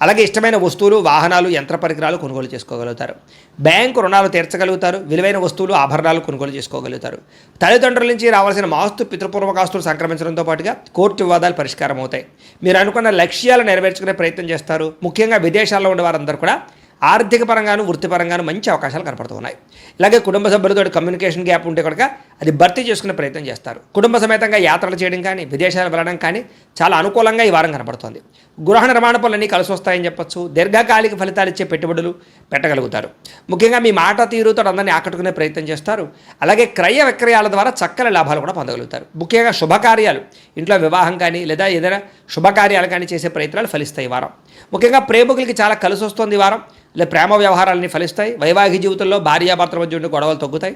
అలాగే ఇష్టమైన వస్తువులు, వాహనాలు, యంత్ర పరికరాలు కొనుగోలు చేసుకోగలుగుతారు. బ్యాంకు రుణాలు తీర్చగలుగుతారు. విలువైన వస్తువులు, ఆభరణాలు కొనుగోలు చేసుకోగలుగుతారు. తల్లిదండ్రుల నుంచి రావాల్సిన ఆస్తు, పితృపూర్వక ఆస్తులు సంక్రమించడంతో పాటుగా కోర్టు వివాదాలు పరిష్కారం అవుతాయి. మీరు అనుకున్న లక్ష్యాలు నెరవేర్చుకునే ప్రయత్నం చేస్తారు. ముఖ్యంగా విదేశాల్లో ఉండే వారందరూ కూడా ఆర్థిక పరంగాను, వృత్తిపరంగాను మంచి అవకాశాలు కనపడుతున్నాయి. ఇలాగే కుటుంబ సభ్యులతో కమ్యూనికేషన్ గ్యాప్ ఉంటే కనుక అది భర్తీ చేసుకునే ప్రయత్నం చేస్తారు. కుటుంబ సమేతంగా యాత్రలు చేయడం కానీ, విదేశాలు వెళ్ళడం కానీ చాలా అనుకూలంగా ఈ వారం కనపడుతుంది. గృహ నిర్మాణ పనులన్నీ కలిసి వస్తాయని చెప్పొచ్చు. దీర్ఘకాలిక ఫలితాలు ఇచ్చే పెట్టుబడులు పెట్టగలుగుతారు. ముఖ్యంగా మీ మాట తీరుతో అందరినీ ఆకట్టుకునే ప్రయత్నం చేస్తారు. అలాగే క్రయ విక్రయాల ద్వారా చక్కని లాభాలు కూడా పొందగలుగుతారు. ముఖ్యంగా శుభకార్యాలు, ఇంట్లో వివాహం కానీ లేదా ఏదైనా శుభకార్యాలు కానీ చేసే ప్రయత్నాలు ఫలిస్తాయి ఈ వారం. ముఖ్యంగా ప్రేమికులకి చాలా కలిసి వస్తుంది ఈ వారం. లేదా ప్రేమ వ్యవహారాలని ఫలిస్తాయి. వైవాహిక జీవితంలో భార్యాభర్తల మధ్య ఉండే గొడవలు తగ్గుతాయి.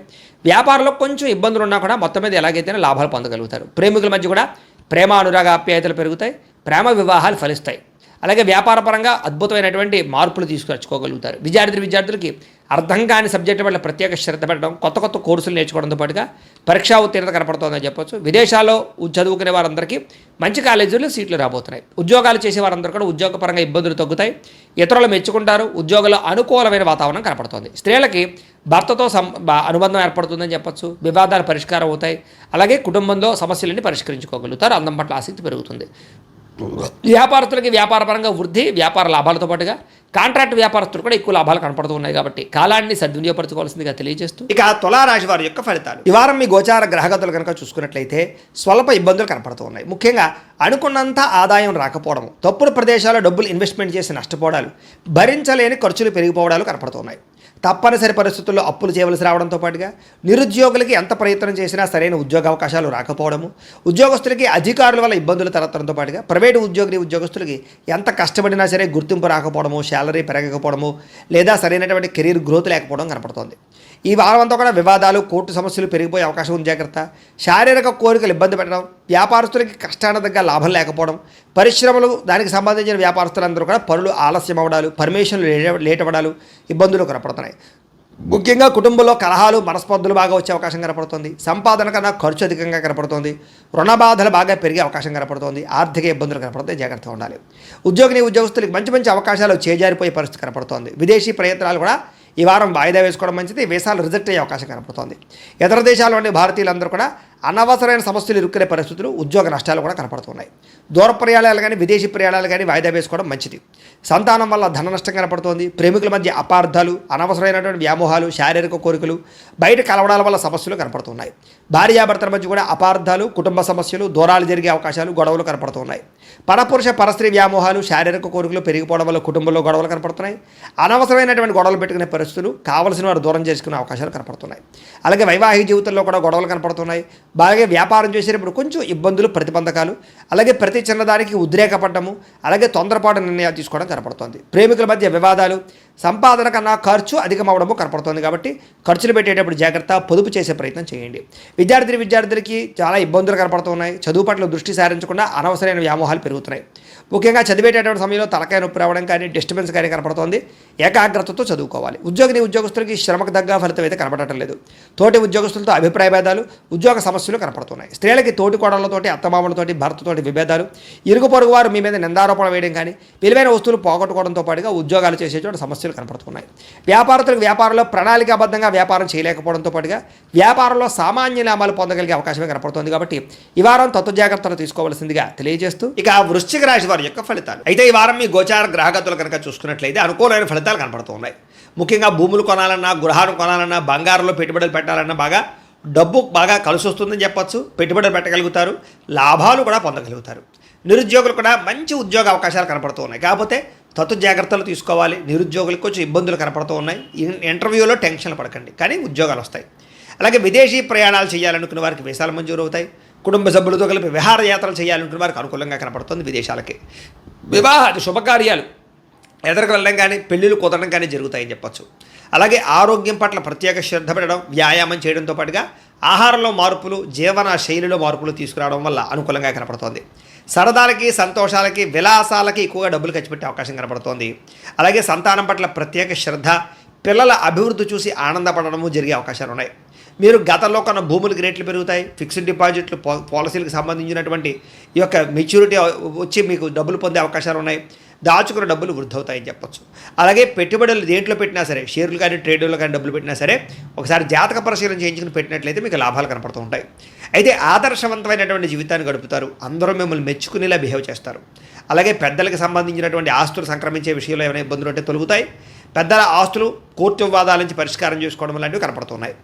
వ్యాపారంలో కొంచెం ఇబ్బందులు ఉన్నా కూడా మొత్తం మీద ఎలాగైతేనే లాభాలు పొందగలుగుతారు. ప్రేమికుల మధ్య కూడా ప్రేమ, అనురాగ, ఆప్యాయతలు పెరుగుతాయి. ప్రేమ వివాహాలు ఫలిస్తాయి. అలాగే వ్యాపారపరంగా అద్భుతమైనటువంటి మార్పులు తీసుకొచ్చుకోగలుగుతారు. విద్యార్థులకి అర్థం కాని సబ్జెక్టు వల్ల ప్రత్యేక శ్రద్ధ పెట్టడం, కొత్త కొత్త కోర్సులు నేర్చుకోవడంతో పాటుగా పరీక్షా ఉత్తీర్ణత కనపడుతుందని చెప్పొచ్చు. విదేశాల్లో చదువుకునే వారందరికీ మంచి కాలేజీల్లో సీట్లు రాబోతున్నాయి. ఉద్యోగాలు చేసే వారందరూ కూడా ఉద్యోగపరంగా ఇబ్బందులు తగ్గుతాయి. ఇతరులు మెచ్చుకుంటారు. ఉద్యోగంలో అనుకూలమైన వాతావరణం కనపడుతుంది. స్త్రీలకి భర్తతో అనుబంధం ఏర్పడుతుందని చెప్పొచ్చు. వివాదాలు పరిష్కారం అవుతాయి. అలాగే కుటుంబంలో సమస్యలన్నీ పరిష్కరించుకోగలుగుతారు. అందం పట్ల ఆసక్తి పెరుగుతుంది. వ్యాపారస్తులకి వ్యాపారపరంగా వృద్ధి, వ్యాపార లాభాలతో పాటుగా కాంట్రాక్ట్ వ్యాపారస్తులు కూడా ఎక్కువ లాభాలు కనపడుతూ ఉన్నాయి. కాబట్టి కాలాన్ని సద్వినియోగపరచుకోవాల్సిందిగా తెలియజేస్తూ ఇక తులారాశి వారి యొక్క ఫలితాలు. ఈ వారం మీ గోచార గ్రహగతులు కనుక చూసుకున్నట్లయితే స్వల్ప ఇబ్బందులు కనపడుతూ ఉన్నాయి. ముఖ్యంగా అనుకున్నంత ఆదాయం రాకపోవడం, తప్పుడు ప్రదేశాల్లో డబ్బులు ఇన్వెస్ట్మెంట్ చేసి నష్టపోవడాలు, భరించలేని ఖర్చులు పెరిగిపోవడాలు కనపడుతున్నాయి. తప్పనిసరి పరిస్థితుల్లో అప్పులు చేయవలసి రావడంతో పాటుగా నిరుద్యోగులకి ఎంత ప్రయత్నం చేసినా సరైన ఉద్యోగ అవకాశాలు రాకపోవడము, ఉద్యోగస్తులకి అధికారుల వల్ల ఇబ్బందులు తలెత్తడంతో పాటుగా ప్రైవేటు ఉద్యోగస్తులకి ఎంత కష్టపడినా సరే గుర్తింపు రాకపోవడము, శాలరీ పెరగకపోవడము లేదా సరైనటువంటి కెరీర్ గ్రోత్ లేకపోవడం కనపడుతోంది. ఈ వారం అంతా కూడా వివాదాలు, కోర్టు సమస్యలు పెరిగిపోయే అవకాశం ఉంది. జాగ్రత్త. శారీరక కోరికలు ఇబ్బంది పెట్టడం, వ్యాపారస్తులకి కష్టాన దగ్గర లాభం లేకపోవడం, పరిశ్రమలు దానికి సంబంధించిన వ్యాపారస్తులందరూ కూడా పనులు ఆలస్యం అవ్వడాలు, పర్మిషన్లు లేట్ అవ్వడాలు, ఇబ్బందులు కనపడుతున్నాయి. ముఖ్యంగా కుటుంబంలో కలహాలు, మనస్పర్ధలు బాగా వచ్చే అవకాశం కనపడుతుంది. సంపాదన కన్నా ఖర్చు అధికంగా కనపడుతుంది. రుణ బాధలు బాగా పెరిగే అవకాశం కనపడుతుంది. ఆర్థిక ఇబ్బందులు కనపడుతాయి. జాగ్రత్తగా ఉండాలి. ఉద్యోగస్తులకి మంచి మంచి అవకాశాలు చేజారిపోయే పరిస్థితి కనపడుతోంది. విదేశీ ప్రయత్నాలు కూడా ఈ వారం వాయిదా వేసుకోవడం మంచిది. వీసాలు రిజెక్ట్ అయ్యే అవకాశం కనపడుతోంది. ఇతర దేశాల్లో ఉండే భారతీయులందరూ కూడా అనవసరమైన సమస్యలు ఇరుక్కునే పరిస్థితులు, ఉద్యోగ నష్టాలు కూడా కనపడుతున్నాయి. దూర ప్రయాణాలు కానీ, విదేశీ ప్రయాణాలు కానీ వాయిదా వేసుకోవడం మంచిది. సంతానం వల్ల ధన నష్టం కనపడుతోంది. ప్రేమికుల మధ్య అపార్థాలు, అనవసరమైనటువంటి వ్యామోహాలు, శారీరక కోరికలు, బయట కలవడాల వల్ల సమస్యలు కనపడుతున్నాయి. భార్యాభర్తల మధ్య కూడా అపార్థాలు, కుటుంబ సమస్యలు, దూరాలు జరిగే అవకాశాలు, గొడవలు కనపడుతున్నాయి. పరపురుష పరస్త్రీ వ్యామోహాలు, శారీరక కోరికలు పెరిగిపోవడం వల్ల కుటుంబంలో గొడవలు కనపడుతున్నాయి. అనవసరమైనటువంటి గొడవలు పెట్టుకునే పరిస్థితులు, కావలసిన వారు దూరం చేసుకునే అవకాశాలు కనపడుతున్నాయి. అలాగే వైవాహిక జీవితంలో కూడా గొడవలు కనపడుతున్నాయి. అలాగే వ్యాపారం చేసేటప్పుడు కొంచెం ఇబ్బందులు, ప్రతిబంధకాలు, అలాగే ప్రతి చిన్నదానికి ఉద్రేకపడ్డము, అలాగే తొందరపాటు నిర్ణయాలు తీసుకోవడం కనపడుతుంది. ప్రేమికుల మధ్య వివాదాలు, సంపాదన కన్నా ఖర్చు అధికమవడము కనపడుతుంది. కాబట్టి ఖర్చులు పెట్టేటప్పుడు జాగ్రత్త, పొదుపు చేసే ప్రయత్నం చేయండి. విద్యార్థులకి చాలా ఇబ్బందులు కనపడుతున్నాయి. చదువు పట్ల దృష్టి సారించకుండా అనవసరమైన వ్యామోహాలు పెరుగుతున్నాయి. ముఖ్యంగా చదివేటటువంటి సమయంలో తలకాయ నొప్పి రావడం కానీ, డిస్టర్బెన్స్ కానీ కనపడుతోంది. ఏకాగ్రతతో చదువుకోవాలి. ఉద్యోగస్తులకి శ్రమకు తగ్గ ఫలితం అయితే కనపడటం లేదు. తోటి ఉద్యోగస్తులతో అభిప్రాయ భేదాలు, ఉద్యోగ సమస్యలు కనపడుతున్నాయి. స్త్రీలకి తోటి కోడళ్లతోటి, అత్తమామలతోటి, భర్తతోటి విభేదాలు, ఇరుగు పొరుగు వారు మీ మీద నిందారోపణ వేయడం కానీ, విలువైన వస్తువులు పోగొట్టుకోవడంతో పాటుగా ఉద్యోగాలు చేసేటువంటి సమస్యలు కనపడుతున్నాయి. వ్యాపారస్తులకు వ్యాపారంలో ప్రణాళికాబద్ధంగా వ్యాపారం చేయలేకపోవడంతో పాటుగా వ్యాపారంలో సామాన్య లాభాలు పొందగలిగే అవకాశమే కనపడుతుంది. కాబట్టి ఈ వారం తత్వ జాగ్రత్తలు తీసుకోవాల్సిందిగా తెలియజేస్తూ ఇక వృశ్చిక రాశి వారి యొక్క ఫలితాలు. అయితే ఈ వారం మీ గోచార గ్రహగతులు కనుక చూసుకున్నట్లయితే అనుకూలమైన ఫలితాలు కనపడుతూ ఉన్నాయి. ముఖ్యంగా భూములు కొనాలన్నా, గృహాలు కొనాలన్నా, బంగారంలో పెట్టుబడులు పెట్టాలన్నా డబ్బు బాగా కలిసి వస్తుందని చెప్పొచ్చు. పెట్టుబడులు పెట్టగలుగుతారు. లాభాలు కూడా పొందగలుగుతారు. నిరుద్యోగులు కూడా మంచి ఉద్యోగ అవకాశాలు కనపడుతూ ఉన్నాయి. కాకపోతే తత్వ జాగ్రత్తలు తీసుకోవాలి. నిరుద్యోగులకు కొంచెం ఇబ్బందులు కనపడుతూ ఉన్నాయి. ఇంటర్వ్యూలో టెన్షన్లు పడకండి, కానీ ఉద్యోగాలు వస్తాయి. అలాగే విదేశీ ప్రయాణాలు చేయాలనుకున్న వారికి వీసాలు మంజూరు అవుతాయి. కుటుంబ సభ్యులతో కలిపి విహారయాత్రలు చేయాలనుకున్న వారికి అనుకూలంగా కనపడుతుంది. విదేశాలకి వివాహాది శుభకార్యాలు ఎదరికి వెళ్ళడం కానీ పెళ్ళిళ్ళు కుదరడం కానీ జరుగుతాయని చెప్పచ్చు. అలాగే ఆరోగ్యం పట్ల ప్రత్యేక శ్రద్ధ పెట్టడం, వ్యాయామం చేయడంతో పాటుగా ఆహారంలో మార్పులు, జీవన శైలిలో మార్పులు తీసుకురావడం వల్ల అనుకూలంగా కనపడుతోంది. సరదాలకి, సంతోషాలకి, విలాసాలకి ఎక్కువగా డబ్బులు ఖర్చు పెట్టే అవకాశం కనపడుతోంది. అలాగే సంతానం పట్ల ప్రత్యేక శ్రద్ధ, పిల్లల అభివృద్ధి చూసి ఆనందపడడము జరిగే అవకాశాలు ఉన్నాయి. మీరు గతంలో కొన్న భూములకి రేట్లు పెరుగుతాయి. ఫిక్స్డ్ డిపాజిట్లు, పాలసీలకు సంబంధించినటువంటి ఈ యొక్క మెచ్యూరిటీ వచ్చి మీకు డబ్బులు పొందే అవకాశాలు ఉన్నాయి. దాచుకున్న డబ్బులు వృద్ధి అవుతాయని చెప్పొచ్చు. అలాగే పెట్టుబడులు దేంట్లో పెట్టినా సరే, షేర్లు కానీ ట్రేడ్లో కానీ డబ్బులు పెట్టినా సరే, ఒకసారి జాతక పరిశీలన చేయించుకుని పెట్టినట్లయితే మీకు లాభాలు కనపడుతూ ఉంటాయి. అయితే ఆదర్శవంతమైనటువంటి జీవితాన్ని గడుపుతారు. అందరూ మిమ్మల్ని మెచ్చుకునేలా బిహేవ్ చేస్తారు. అలాగే పెద్దలకు సంబంధించినటువంటి ఆస్తులు సంక్రమించే విషయంలో ఏమైనా ఇబ్బందులు ఉంటే తొలగుతాయి. పెద్దల ఆస్తులు కోర్టు వివాదాల నుంచి పరిష్కారం చేసుకోవడం లాంటివి కనపడుతున్నాయి.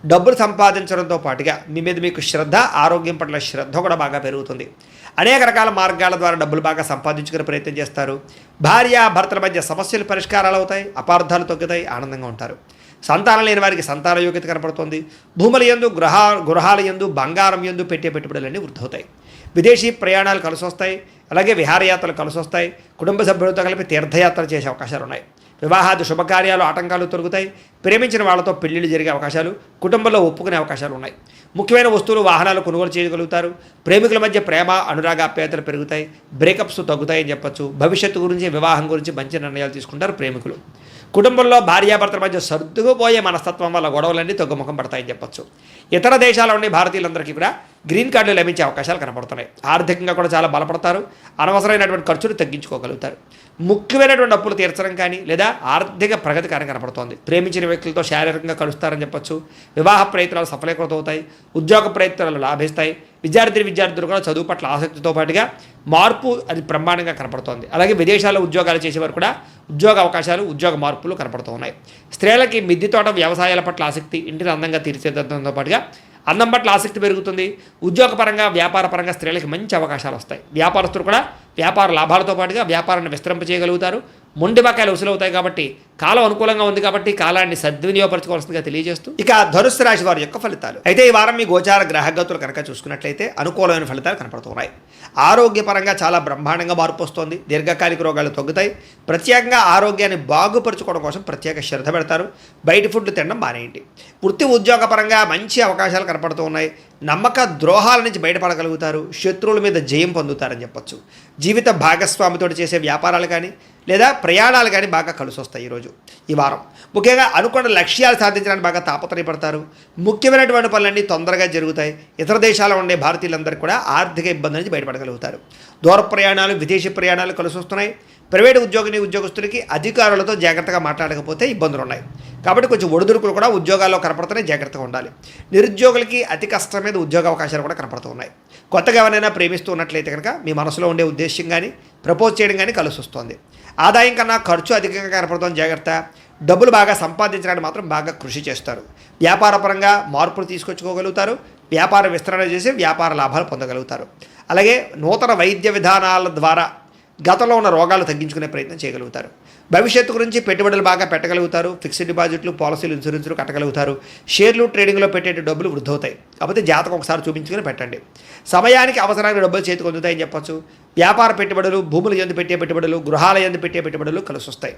డబ్బులు సంపాదించడంతో పాటుగా మీ మీద మీకు శ్రద్ధ, ఆరోగ్యం పట్ల శ్రద్ధ కూడా బాగా పెరుగుతుంది. అనేక రకాల మార్గాల ద్వారా డబ్బులు బాగా సంపాదించుకునే ప్రయత్నం చేస్తారు. భార్య భర్తల మధ్య సమస్యలు పరిష్కారాలు అవుతాయి. అపార్థాలు తగ్గుతాయి. ఆనందంగా ఉంటారు. సంతానం లేని వారికి సంతాన యోగ్యత కనపడుతుంది. భూముల యందు, గృహాల యందు, బంగారం యందు పెట్టే పెట్టుబడులన్నీ వృద్ధి అవుతాయి. విదేశీ ప్రయాణాలు కలిసి వస్తాయి. అలాగే విహారయాత్రలు కలిసి వస్తాయి. కుటుంబ సభ్యులతో కలిపి తీర్థయాత్రలు చేసే అవకాశాలు ఉన్నాయి. వివాహాది శుభకార్యాలు ఆటంకాలు తొలగుతాయి. ప్రేమించిన వాళ్ళతో పెళ్లిళ్ళు జరిగే అవకాశాలు, కుటుంబంలో ఒప్పుకునే అవకాశాలు ఉన్నాయి. ముఖ్యమైన వస్తువులు, వాహనాలు కొనుగోలు చేయగలుగుతారు. ప్రేమికుల మధ్య ప్రేమ, అనురాగాప్యాయతలు పెరుగుతాయి. బ్రేకప్స్ తగ్గుతాయని చెప్పచ్చు. భవిష్యత్తు గురించి, వివాహం గురించి మంచి నిర్ణయాలు తీసుకుంటారు ప్రేమికులు. కుటుంబంలో భార్యాభర్తల మధ్య సర్దుకుపోయే మనస్తత్వం వల్ల గొడవలన్నీ తగ్గుముఖం పడతాయని చెప్పచ్చు. ఇతర దేశాల నుండి భారతీయులందరికీ కూడా గ్రీన్ కార్డులు లభించే అవకాశాలు కనపడుతున్నాయి. ఆర్థికంగా కూడా చాలా బలపడతారు. అనవసరమైనటువంటి ఖర్చులు తగ్గించుకోగలుగుతారు. ముఖ్యమైనటువంటి అప్పులు తీర్చడం కానీ లేదా ఆర్థిక ప్రగతి కానీ కనపడుతోంది. ప్రేమించిన వ్యక్తులతో శారీరకంగా కలుస్తారని చెప్పచ్చు. వివాహ ప్రయత్నాలు సఫలీకృతమవుతాయి. ఉద్యోగ ప్రయత్నాలు లాభిస్తాయి. విద్యార్థులు కూడా చదువు పట్ల ఆసక్తితో పాటుగా మార్పు అది బ్రహ్మాండంగా కనపడుతోంది. అలాగే విదేశాల్లో ఉద్యోగాలు చేసేవారు కూడా ఉద్యోగ అవకాశాలు, ఉద్యోగ మార్పులు కనపడుతూ ఉన్నాయి. స్త్రీలకి మిద్దె తోట, వ్యవసాయాల పట్ల ఆసక్తి, ఇంటిని అందంగా తీర్చిదిద్దడంతో పాటుగా అందం పట్ల ఆసక్తి పెరుగుతుంది. ఉద్యోగపరంగా, వ్యాపారపరంగా స్త్రీలకి మంచి అవకాశాలు వస్తాయి. వ్యాపారస్తులు కూడా వ్యాపార లాభాలతో పాటుగా వ్యాపారాన్ని విస్తరింపచేయగలుగుతారు. మొండి బకాయిలు వసూలవుతాయి. కాబట్టి కాలం అనుకూలంగా ఉంది కాబట్టి కాలాన్ని సద్వినియోగపరచుకోవాల్సిందిగా తెలియజేస్తూ ఇక ధనుస్సు రాశి వారి యొక్క ఫలితాలు. అయితే ఈ వారం మీ గోచార గ్రహగతులు కనుక చూసుకున్నట్లయితే అనుకూలమైన ఫలితాలు కనపడుతున్నాయి. ఆరోగ్యపరంగా చాలా బ్రహ్మాండంగా మార్పు వస్తుంది. దీర్ఘకాలిక రోగాలు తగ్గుతాయి. ప్రత్యేకంగా ఆరోగ్యాన్ని బాగుపరుచుకోవడం కోసం ప్రత్యేక శ్రద్ధ పెడతారు. బయట ఫుడ్లు తినడం మానేయండి. వృత్తి ఉద్యోగపరంగా మంచి అవకాశాలు కనపడుతూ ఉన్నాయి. నమ్మక ద్రోహాల నుంచి బయటపడగలుగుతారు. శత్రువుల మీద జయం పొందుతారని చెప్పొచ్చు. జీవిత భాగస్వామితో చేసే వ్యాపారాలు కానీ లేదా ప్రయాణాలు కానీ బాగా కలిసి వస్తాయి ఈరోజు ఈ వారం. ముఖ్యంగా అనుకున్న లక్ష్యాలు సాధించడానికి బాగా తాపత్రయపడతారు. ముఖ్యమైనటువంటి పనులన్నీ తొందరగా జరుగుతాయి. ఇతర దేశాల్లో ఉండే భారతీయులందరూ కూడా ఆర్థిక ఇబ్బంది నుంచి బయటపడగలుగుతారు. దూర ప్రయాణాలు, విదేశీ ప్రయాణాలు కలిసి వస్తున్నాయి. ప్రైవేటు ఉద్యోగస్తులకి అధికారులతో జాగ్రత్తగా మాట్లాడకపోతే ఇబ్బందులు ఉన్నాయి. కాబట్టి కొంచెం ఒడిదుడుకులు కూడా ఉద్యోగాల్లో కనపడుతున్నాయి. జాగ్రత్తగా ఉండాలి. నిరుద్యోగులకి అతి కష్టం మీద ఉద్యోగ అవకాశాలు కూడా కనపడుతూ ఉన్నాయి. కొత్తగా ఎవరైనా ప్రేమిస్తూ ఉన్నట్లయితే కనుక మీ మనసులో ఉండే ఉద్దేశం కానీ ప్రపోజ్ చేయడం కానీ కలిసి వస్తుంది. ఆదాయం కన్నా ఖర్చు అధికంగా కనపడుతుంది. జాగ్రత్త. డబ్బులు బాగా సంపాదించడానికి మాత్రం బాగా కృషి చేస్తారు. వ్యాపారపరంగా మార్పులు తీసుకొచ్చుకోగలుగుతారు. వ్యాపార విస్తరణ చేసి వ్యాపార లాభాలు పొందగలుగుతారు. అలాగే నూతన వైద్య విధానాల ద్వారా గతంలో ఉన్న రోగాలు తగ్గించుకునే ప్రయత్నం చేయగలుగుతారు. భవిష్యత్తు గురించి పెట్టుబడులు బాగా పెట్టగలుగుతారు. ఫిక్స్డ్ డిపాజిట్లు, పాలసీలు, ఇన్సూరెన్స్లు కట్టగలుగుతారు. షేర్లు, ట్రేడింగ్లో పెట్టే డబ్బులు వృద్ధి అవుతాయి. కాకపోతే జాతకం ఒకసారి చూపించుకుని పెట్టండి. సమయానికి అవసరానికి డబ్బులు చేతికి అందుతాయని చెప్పొచ్చు. వ్యాపార పెట్టుబడులు, భూముల యందు పెట్టే పెట్టుబడులు, గృహాల యందు పెట్టే పెట్టుబడులు కలిసి వస్తాయి.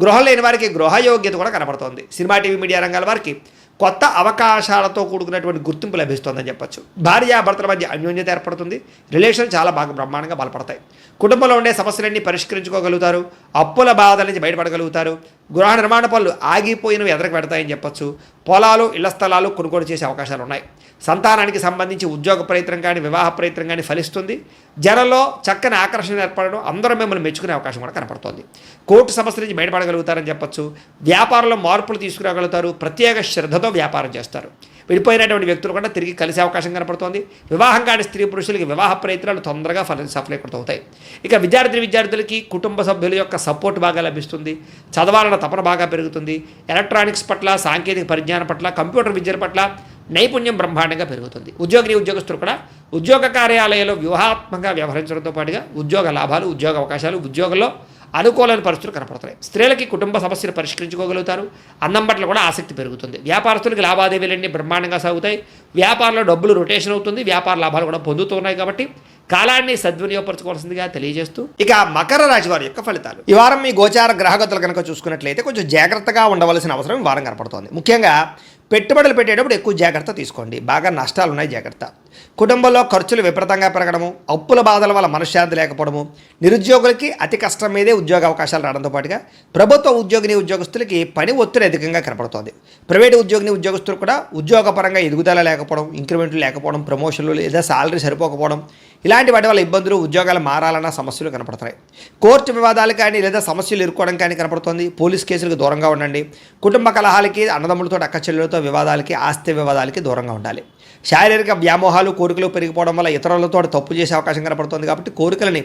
గృహం లేని వారికి గృహయోగ్యత కూడా కనపడుతోంది. సినిమా, టీవీ, మీడియా రంగాల వారికి కొత్త అవకాశాలతో కూడుకున్నటువంటి గుర్తింపు లభిస్తుందని చెప్పొచ్చు. భార్యాభర్తల మధ్య అన్యోన్యత ఏర్పడుతుంది. రిలేషన్ చాలా బాగా బ్రహ్మాండంగా బలపడతాయి. కుటుంబంలో ఉండే సమస్యలన్నీ పరిష్కరించుకోగలుగుతారు. అప్పుల బాధల నుంచి బయటపడగలుగుతారు. గృహ నిర్మాణ పనులు ఆగిపోయినవి ఎదరకు పెడతాయని చెప్పొచ్చు. పొలాలు, ఇళ్ల స్థలాలు కొనుగోలు చేసే అవకాశాలు ఉన్నాయి. సంతానానికి సంబంధించి ఉద్యోగ ప్రయత్నం కానీ వివాహ ప్రయత్నం కానీ ఫలిస్తుంది. జనంలో చక్కని ఆకర్షణ ఏర్పడడం, అందరూ మిమ్మల్ని మెచ్చుకునే అవకాశం కూడా కనపడుతుంది. కోర్టు సమస్యల నుంచి బయటపడగలుగుతారని చెప్పొచ్చు. వ్యాపారంలో మార్పులు తీసుకురాగలుగుతారు. ప్రత్యేక శ్రద్ధతో వ్యాపారం చేస్తారు. విడిపోయినటువంటి వ్యక్తులు కూడా తిరిగి కలిసే అవకాశం కనపడుతోంది. వివాహం కాని స్త్రీ పురుషులకి వివాహ ప్రయత్నాలు తొందరగా సఫలీకృతమవుతాయి. ఇక విద్యార్థులకి కుటుంబ సభ్యుల యొక్క సపోర్ట్ బాగా లభిస్తుంది. చదవాలన్న తపన బాగా పెరుగుతుంది. ఎలక్ట్రానిక్స్ పట్ల, సాంకేతిక పరిజ్ఞానం పట్ల, కంప్యూటర్ విద్యల పట్ల నైపుణ్యం బ్రహ్మాండంగా పెరుగుతుంది. ఉద్యోగస్తులు కూడా ఉద్యోగ కార్యాలయాల్లో వ్యూహాత్మకంగా వ్యవహరించడంతో పాటుగా ఉద్యోగ లాభాలు, ఉద్యోగ అవకాశాలు, ఉద్యోగంలో అనుకూలమైన పరిస్థితులు కనపడుతున్నాయి. స్త్రీలకి కుటుంబ సమస్యలు పరిష్కరించుకోగలుగుతారు. అన్నం పట్ల కూడా ఆసక్తి పెరుగుతుంది. వ్యాపారస్తులకి లావాదేవీలన్నీ బ్రహ్మాండంగా సాగుతాయి. వ్యాపారంలో డబ్బులు రొటేషన్ అవుతుంది. వ్యాపార లాభాలు కూడా పొందుతున్నాయి. కాబట్టి కాలాన్ని సద్వినియోగపరచుకోవాల్సిందిగా తెలియజేస్తూ ఇక మకర రాశి వారి యొక్క ఫలితాలు. ఈ వారం మీ గోచార గ్రహగతులు కనుక చూసుకున్నట్లయితే కొంచెం జాగ్రత్తగా ఉండవలసిన అవసరం ఈ వారం కనపడుతోంది. ముఖ్యంగా పెట్టుబడులు పెట్టేటప్పుడు ఎక్కువ జాగ్రత్త తీసుకోండి. బాగా నష్టాలు ఉన్నాయి, జాగ్రత్త. కుటుంబంలో ఖర్చులు విపరీతంగా పెరగడము, అప్పుల బాధల వల్ల మనశ్శాంతి లేకపోవడము, నిరుద్యోగులకి అతి కష్టం మీదే ఉద్యోగ అవకాశాలు రావడంతో పాటుగా ప్రభుత్వ ఉద్యోగస్తులకి పని ఒత్తిడి అధికంగా కనపడుతోంది. ప్రైవేటు ఉద్యోగస్తులు కూడా ఉద్యోగపరంగా ఎదుగుదల లేకపోవడం, ఇంక్రిమెంట్లు లేకపోవడం, ప్రమోషన్లు లేదా సాలరీ సరిపోకపోవడం, ఇలాంటి వాటి వల్ల ఇబ్బందులు, ఉద్యోగాలు మారాలన్న సమస్యలు కనపడుతున్నాయి. కోర్టు వివాదాలు కానీ లేదా సమస్యలు ఎదుర్కోవడం కానీ కనపడుతుంది. పోలీస్ కేసులకు దూరంగా ఉండండి. కుటుంబ కలహాలకి, అన్నదమ్ములతో అక్కచెల్లెలతో వివాదాలకి, ఆస్తి వివాదాలకి దూరంగా ఉండాలి. శారీరక వ్యామోహాలు, కోరికలు పెరిగిపోవడం వల్ల ఇతరులతో తప్పు చేసే అవకాశం కనపడుతుంది. కాబట్టి కోరికలని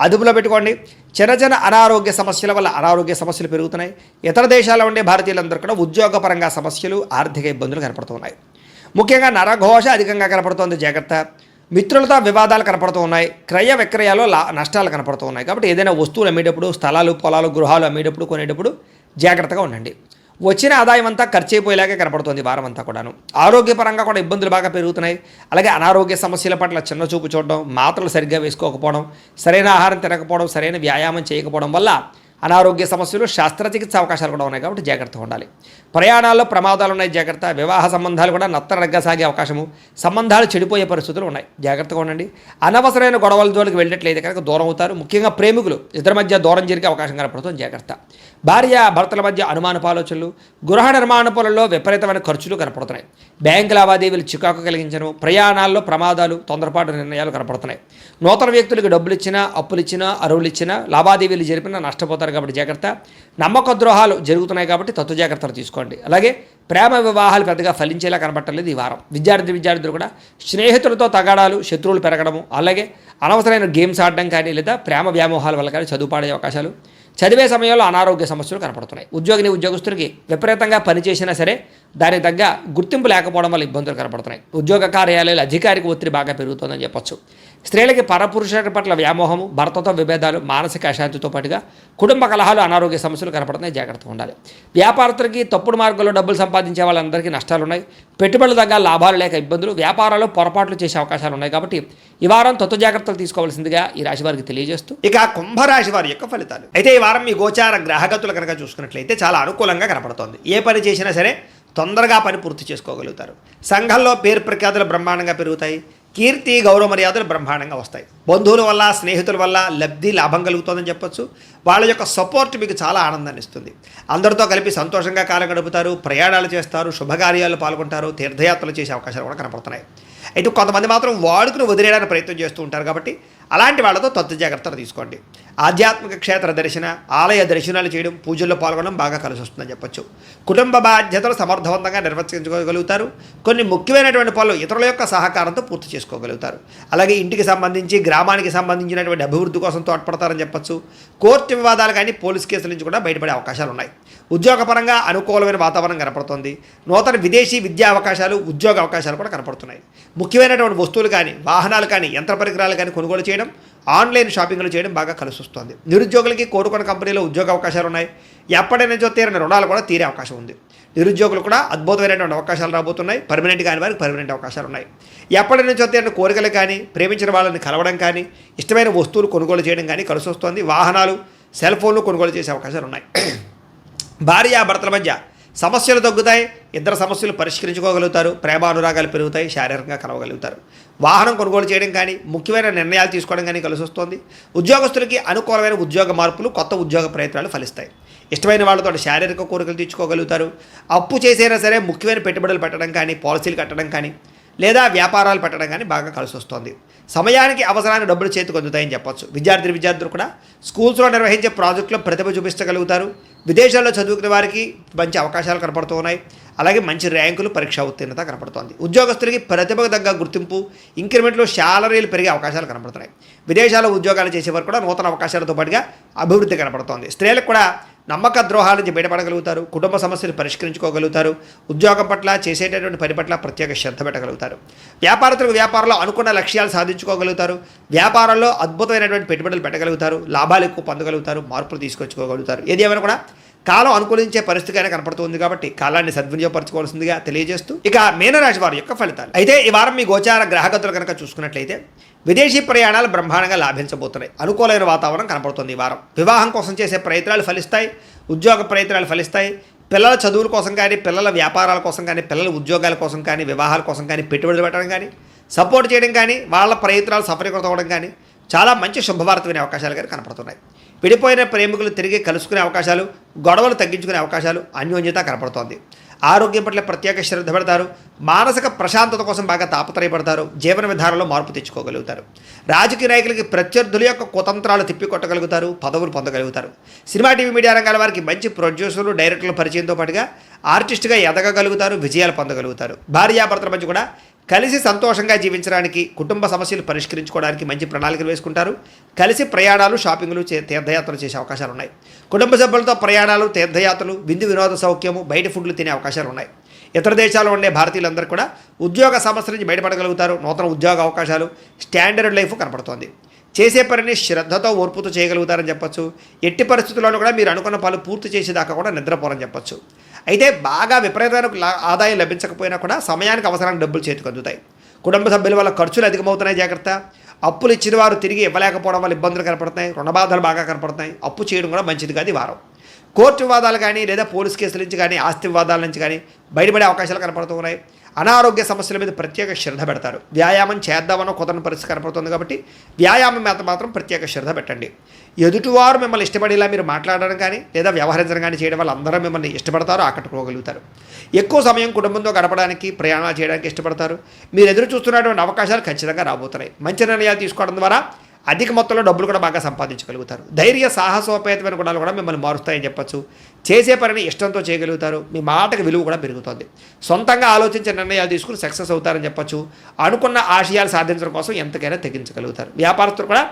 అదుపులో పెట్టుకోండి. చిన్న అనారోగ్య సమస్యల వల్ల అనారోగ్య సమస్యలు పెరుగుతున్నాయి. ఇతర దేశాల్లో ఉండే భారతీయులందరూ కూడా ఉద్యోగపరంగా సమస్యలు, ఆర్థిక ఇబ్బందులు కనపడుతున్నాయి. ముఖ్యంగా నరఘోష అధికంగా కనపడుతోంది, జాగ్రత్త. మిత్రులతో వివాదాలు కనపడుతూ ఉన్నాయి. క్రయ విక్రయాల్లో నష్టాలు కనపడుతూ ఉన్నాయి. కాబట్టి ఏదైనా వస్తువులు అమ్మేటప్పుడు, స్థలాలు, పొలాలు, గృహాలు అమ్మేటప్పుడు, కొనేటప్పుడు జాగ్రత్తగా ఉండండి. వచ్చిన ఆదాయం అంతా ఖర్చు అయిపోయేలాగే కనపడుతుంది వారం అంతా కూడాను. ఆరోగ్యపరంగా కూడా ఇబ్బందులు బాగా పెరుగుతున్నాయి. అలాగే అనారోగ్య సమస్యల పట్ల చిన్న చూపు చూడడం, మాత్రలు సరిగ్గా వేసుకోకపోవడం, సరైన ఆహారం తినకపోవడం, సరైన వ్యాయామం చేయకపోవడం వల్ల అనారోగ్య సమస్యలు, శస్త్రచికిత్స అవకాశాలు కూడా ఉన్నాయి. కాబట్టి జాగ్రత్తగా ఉండాలి. ప్రయాణాల్లో ప్రమాదాలు ఉన్నాయి, జాగ్రత్త. వివాహ సంబంధాలు కూడా నత్తనడగ్గా సాగే అవకాశము, సంబంధాలు చెడిపోయే పరిస్థితులు ఉన్నాయి, జాగ్రత్తగా ఉండండి. అనవసరమైన గొడవల జోలికి వెళ్ళినట్లయితే కనుక దూరం అవుతారు. ముఖ్యంగా ప్రేమికులు ఇద్దరి మధ్య దూరం జరిగే అవకాశం కనపడుతుంది, జాగ్రత్త. భార్య భర్తల మధ్య అనుమానపు ఆలోచనలు, గృహ నిర్మాణ పనుల్లో విపరీతమైన ఖర్చులు కనపడుతున్నాయి. బ్యాంకు లావాదేవీలు చికాకు కలిగించడం, ప్రయాణాల్లో ప్రమాదాలు, తొందరపాటు నిర్ణయాలు కనపడుతున్నాయి. నూతన వ్యక్తులకు డబ్బులు ఇచ్చినా, అప్పులు ఇచ్చినా, అరువులు ఇచ్చినా, లావాదేవీలు జరిపినా నష్టపోతారు. కాబట్టి జాగ్రత్త. నమ్మక ద్రోహాలు జరుగుతున్నాయి కాబట్టి తత్వ జాగ్రత్తలు తీసుకోండి. అలాగే ప్రేమ వివాహాలు పెద్దగా ఫలించేలా కనబట్టలేదు ఈ వారం. విద్యార్థులు కూడా స్నేహితులతో తగాడాలు, శత్రువులు పెరగడము, అలాగే అనవసరమైన గేమ్స్ ఆడడం కానీ లేదా ప్రేమ వ్యామోహాల వల్ల కానీ చదువు పాడే అవకాశాలు, చదివే సమయంలో అనారోగ్య సమస్యలు కనపడుతున్నాయి. ఉద్యోగస్తులకి విపరీతంగా పనిచేసినా సరే దానికి తగ్గ గుర్తింపు లేకపోవడం వల్ల ఇబ్బందులు కనపడుతున్నాయి. ఉద్యోగ కార్యాలయాలు అధికారిక ఒత్తిడి బాగా పెరుగుతుందని చెప్పొచ్చు. స్త్రీలకి పరపురుషుల పట్ల వ్యామోహము, భర్తతో విభేదాలు, మానసిక అశాంతితో పాటుగా కుటుంబ కలహాలు, అనారోగ్య సమస్యలు కనపడుతున్నాయి, జాగ్రత్తగా ఉండాలి. వ్యాపారస్తులకి తప్పుడు మార్గంలో డబ్బులు సంపాదించే వాళ్ళందరికీ నష్టాలు ఉన్నాయి. పెట్టుబడులు తగ్గ లాభాలు లేక ఇబ్బందులు, వ్యాపారాల్లో పొరపాట్లు చేసే అవకాశాలు ఉన్నాయి. కాబట్టి ఈ వారం తత్వ జాగ్రత్తలు తీసుకోవాల్సిందిగా ఈ రాశి వారికి తెలియజేస్తూ ఇక కుంభరాశి వారి యొక్క ఫలితాలు. అయితే ఈ వారం మీ గోచార గ్రహగతులు కనుక చూసుకున్నట్లయితే చాలా అనుకూలంగా కనపడుతోంది. ఏ పని చేసినా సరే తొందరగా పని పూర్తి చేసుకోగలుగుతారు. సంఘంలో పేరు ప్రఖ్యాతులు బ్రహ్మాండంగా పెరుగుతాయి. కీర్తి, గౌరవ మర్యాదలు బ్రహ్మాండంగా వస్తాయి. బంధువుల వల్ల, స్నేహితుల వల్ల లబ్ధి, లాభం కలుగుతుందని చెప్పొచ్చు. వాళ్ళ యొక్క సపోర్ట్ మీకు చాలా ఆనందాన్ని ఇస్తుంది. అందరితో కలిపి సంతోషంగా కాలం గడుపుతారు. ప్రయాణాలు చేస్తారు, శుభకార్యాలు పాల్గొంటారు, తీర్థయాత్రలు చేసే అవకాశాలు కూడా కనపడుతున్నాయి. అయితే కొంతమంది మాత్రం వాడుకుని వదిలేయడానికి ప్రయత్నం చేస్తూ ఉంటారు. కాబట్టి అలాంటి వాళ్ళతో తత్వ జాగ్రత్తలు తీసుకోండి. ఆధ్యాత్మిక క్షేత్ర దర్శన, ఆలయ దర్శనాలు చేయడం, పూజల్లో పాల్గొనడం బాగా కలిసి వస్తుందని చెప్పొచ్చు. కుటుంబ బాధ్యతలు సమర్థవంతంగా నిర్వర్తించుకోగలుగుతారు. కొన్ని ముఖ్యమైనటువంటి పనులు ఇతరుల యొక్క సహకారంతో పూర్తి చేసుకోగలుగుతారు. అలాగే ఇంటికి సంబంధించి, గ్రామానికి సంబంధించినటువంటి అభివృద్ధి కోసం తోడ్పడతారని చెప్పొచ్చు. కోర్టు వివాదాలు కానీ, పోలీస్ కేసుల నుంచి కూడా బయటపడే అవకాశాలు ఉన్నాయి. ఉద్యోగపరంగా అనుకూలమైన వాతావరణం కనపడుతుంది. నూతన విదేశీ విద్యా అవకాశాలు, ఉద్యోగ అవకాశాలు కూడా కనపడుతున్నాయి. ముఖ్యమైనటువంటి వస్తువులు కానీ, వాహనాలు కానీ, యంత్ర పరికరాలు కానీ కొనుగోలు చేయడం, ఆన్లైన్ షాపింగ్లు చేయడం బాగా కలిసి వస్తుంది. నిరుద్యోగులకి కోరుకున్న కంపెనీలో ఉద్యోగ అవకాశాలు ఉన్నాయి. ఎప్పటి నుంచో తీరిన రుణాలు కూడా తీరే అవకాశం ఉంది. నిరుద్యోగులు కూడా అద్భుతమైనటువంటి అవకాశాలు రాబోతున్నాయి. పర్మనెంట్ కాని వారికి పర్మనెంట్ అవకాశాలు ఉన్నాయి. ఎప్పటి నుంచో తీరిన కోరికలు కానీ, ప్రేమించిన వాళ్ళని కలవడం కానీ, ఇష్టమైన వస్తువులు కొనుగోలు చేయడం కానీ కలిసి వస్తుంది. వాహనాలు, సెల్ ఫోన్లు కొనుగోలు చేసే అవకాశాలు ఉన్నాయి. భార్యాభర్తల మధ్య సమస్యలు తగ్గుతాయి. ఇద్దరు సమస్యలు పరిష్కరించుకోగలుగుతారు. ప్రేమానురాగాలు పెరుగుతాయి. శారీరకంగా కలవగలుగుతారు. వాహనం కొనుగోలు చేయడం కానీ, ముఖ్యమైన నిర్ణయాలు తీసుకోవడం కానీ కలిసి వస్తుంది. ఉద్యోగస్తులకి అనుకూలమైన ఉద్యోగ మార్పులు, కొత్త ఉద్యోగ ప్రయత్నాలు ఫలిస్తాయి. ఇష్టమైన వాళ్ళతో శారీరక కోరికలు తీర్చుకోగలుగుతారు. అప్పు చేసైనా సరే ముఖ్యమైన పెట్టుబడులు పెట్టడం కానీ, పాలసీలు కట్టడం కానీ, లేదా వ్యాపారాలు పెట్టడం కానీ బాగా కలిసి వస్తుంది. సమయానికి అవసరానికి డబ్బులు చేతికి అందుతాయని చెప్పొచ్చు. విద్యార్థులు కూడా స్కూల్స్లో నిర్వహించే ప్రాజెక్టులో ప్రతిభ చూపించగలుగుతారు. విదేశాల్లో చదువుకునే వారికి మంచి అవకాశాలు కనపడుతూ ఉన్నాయి. అలాగే మంచి ర్యాంకులు, పరీక్షా ఉత్తీర్ణత కనపడుతోంది. ఉద్యోగస్తులకి ప్రతిభకు తగ్గ గుర్తింపు, ఇంక్రిమెంట్లు, శాలరీలు పెరిగే అవకాశాలు కనపడుతున్నాయి. విదేశాల్లో ఉద్యోగాలు చేసేవారు కూడా నూతన అవకాశాలతో పాటుగా అభివృద్ధి కనపడుతోంది. స్త్రీలకు కూడా నమ్మక ద్రోహాల నుంచి బయటపడగలుగుతారు, కుటుంబ సమస్యలు పరిష్కరించుకోగలుగుతారు, ఉద్యోగం పట్ల, చేసేటటువంటి పని పట్ల ప్రత్యేక శ్రద్ధ పెట్టగలుగుతారు. వ్యాపారస్తులకు వ్యాపారంలో అనుకున్న లక్ష్యాలు సాధించుకోగలుగుతారు, వ్యాపారంలో అద్భుతమైనటువంటి పెట్టుబడులు పెట్టగలుగుతారు, లాభాలు ఎక్కువ పొందగలుగుతారు, మార్పులు తీసుకొచ్చుకోగలుగుతారు. ఏది ఏమైనా కూడా కాలం అనుకూలించే పరిస్థితిగానే కనపడుతుంది కాబట్టి కాలాన్ని సద్వినియోగపరచుకోవాల్సిందిగా తెలియజేస్తూ ఇక మీనరాశి వారి యొక్క ఫలితాలు. అయితే ఈ వారం మీ గోచార గ్రహగతులు కనుక చూసుకున్నట్లయితే విదేశీ ప్రయాణాలు బ్రహ్మాండంగా లాభించబోతున్నాయి. అనుకూలమైన వాతావరణం కనపడుతుంది ఈ వారం. వివాహం కోసం చేసే ప్రయత్నాలు ఫలిస్తాయి, ఉద్యోగ ప్రయత్నాలు ఫలిస్తాయి. పిల్లల చదువుల కోసం కానీ, పిల్లల వ్యాపారాల కోసం కానీ, పిల్లల ఉద్యోగాల కోసం కానీ, వివాహాల కోసం కానీ, పెట్టుబడులు పెట్టడం కానీ, సపోర్ట్ చేయడం కానీ, వాళ్ళ ప్రయత్నాలు సఫలీకృతం అవ్వడం కానీ చాలా మంచి శుభవార్త వినే అవకాశాలు కానీ కనపడుతున్నాయి. విడిపోయిన ప్రేమికులు తిరిగి కలుసుకునే అవకాశాలు, గొడవలు తగ్గించుకునే అవకాశాలు, అన్యోన్యత కనపడుతోంది. ఆరోగ్యం పట్ల ప్రత్యేక శ్రద్ధ పెడతారు, మానసిక ప్రశాంతత కోసం బాగా తాపత్రయపడతారు, జీవన విధానంలో మార్పు తెచ్చుకోగలుగుతారు. రాజకీయ నాయకులకి ప్రత్యర్థుల యొక్క కుతంత్రాలు తిప్పికొట్టగలుగుతారు, పదవులు పొందగలుగుతారు. సినిమా, టీవీ, మీడియా రంగాల వారికి మంచి ప్రొడ్యూసర్లు, డైరెక్టర్ల పరిచయంతో పాటుగా ఆర్టిస్ట్గా ఎదగగలుగుతారు, విజయాలు పొందగలుగుతారు. భార్యాభర్తల మధ్య కూడా కలిసి సంతోషంగా జీవించడానికి, కుటుంబ సమస్యలు పరిష్కరించుకోవడానికి మంచి ప్రణాళికలు వేసుకుంటారు. కలిసి ప్రయాణాలు, షాపింగ్లు, తీర్థయాత్రలు చేసే అవకాశాలు ఉన్నాయి. కుటుంబ సభ్యులతో ప్రయాణాలు, తీర్థయాత్రలు, విందు వినోద సౌఖ్యము, బయట ఫుడ్లు తినే అవకాశాలు ఉన్నాయి. ఇతర దేశాల్లో ఉండే భారతీయులందరూ కూడా ఉద్యోగ సమస్యల నుంచి బయటపడగలుగుతారు. నూతన ఉద్యోగ అవకాశాలు, స్టాండర్డ్ లైఫ్ కనపడుతోంది. చేసే పనిని శ్రద్ధతో, ఓర్పుతో చేయగలుగుతారని చెప్పొచ్చు. ఎట్టి పరిస్థితుల్లోనూ కూడా మీరు అనుకున్న పనులు పూర్తి చేసేదాకా కూడా నిద్రపోరని చెప్పొచ్చు. అయితే బాగా విపరీతమైన ఆదాయం లభించకపోయినా కూడా సమయానికి అవసరానికి డబ్బులు చేతికి అందుతాయి. కుటుంబ సభ్యుల వల్ల ఖర్చులు అధికమవుతున్నాయి, జాగ్రత్త. అప్పులు ఇచ్చిన వారు తిరిగి ఇవ్వలేకపోవడం వల్ల ఇబ్బందులు కనపడుతున్నాయి, రుణబాధలు బాగా కనపడుతున్నాయి. అప్పు చేయడం కూడా మంచిది కాదు ఈ వారం. కోర్టు వివాదాలు కానీ, లేదా పోలీస్ కేసుల నుంచి కానీ, ఆస్తి వివాదాల నుంచి కానీ బయటపడే అవకాశాలు కనపడుతూ ఉన్నాయి. అనారోగ్య సమస్యల మీద ప్రత్యేక శ్రద్ధ పెడతారు. వ్యాయామం చేద్దామనో కుదరని పరిస్థితి కనపడుతుంది కాబట్టి వ్యాయామం మీద మాత్రం ప్రత్యేక శ్రద్ధ పెట్టండి. ఎదుటివారు మిమ్మల్ని ఇష్టపడేలా మీరు మాట్లాడడం కానీ, లేదా వ్యవహరించడం కానీ చేయడం వల్ల అందరూ మిమ్మల్ని ఇష్టపడతారు, ఆకట్టుకోగలుగుతారు. ఎక్కువ సమయం కుటుంబంతో గడపడానికి, ప్రయాణాలు చేయడానికి ఇష్టపడతారు. మీరు ఎదురు చూస్తున్నటువంటి అవకాశాలు ఖచ్చితంగా రాబోతున్నాయి. మంచి నిర్ణయాలు తీసుకోవడం ద్వారా అధిక మొత్తంలో డబ్బులు కూడా బాగా సంపాదించగలుగుతారు. ధైర్య, సాహసోపేతమైన గుణాలు కూడా మిమ్మల్ని మారుస్తాయని చెప్పొచ్చు. చేసే పనిని ఇష్టంతో చేయగలుగుతారు. మీ మాటకు విలువ కూడా పెరుగుతుంది. సొంతంగా ఆలోచించే నిర్ణయాలు తీసుకుని సక్సెస్ అవుతారని చెప్పొచ్చు. అనుకున్న ఆశయాలు సాధించడం కోసం ఎంతకైనా తెగించగలుగుతారు. వ్యాపారస్తులు కూడా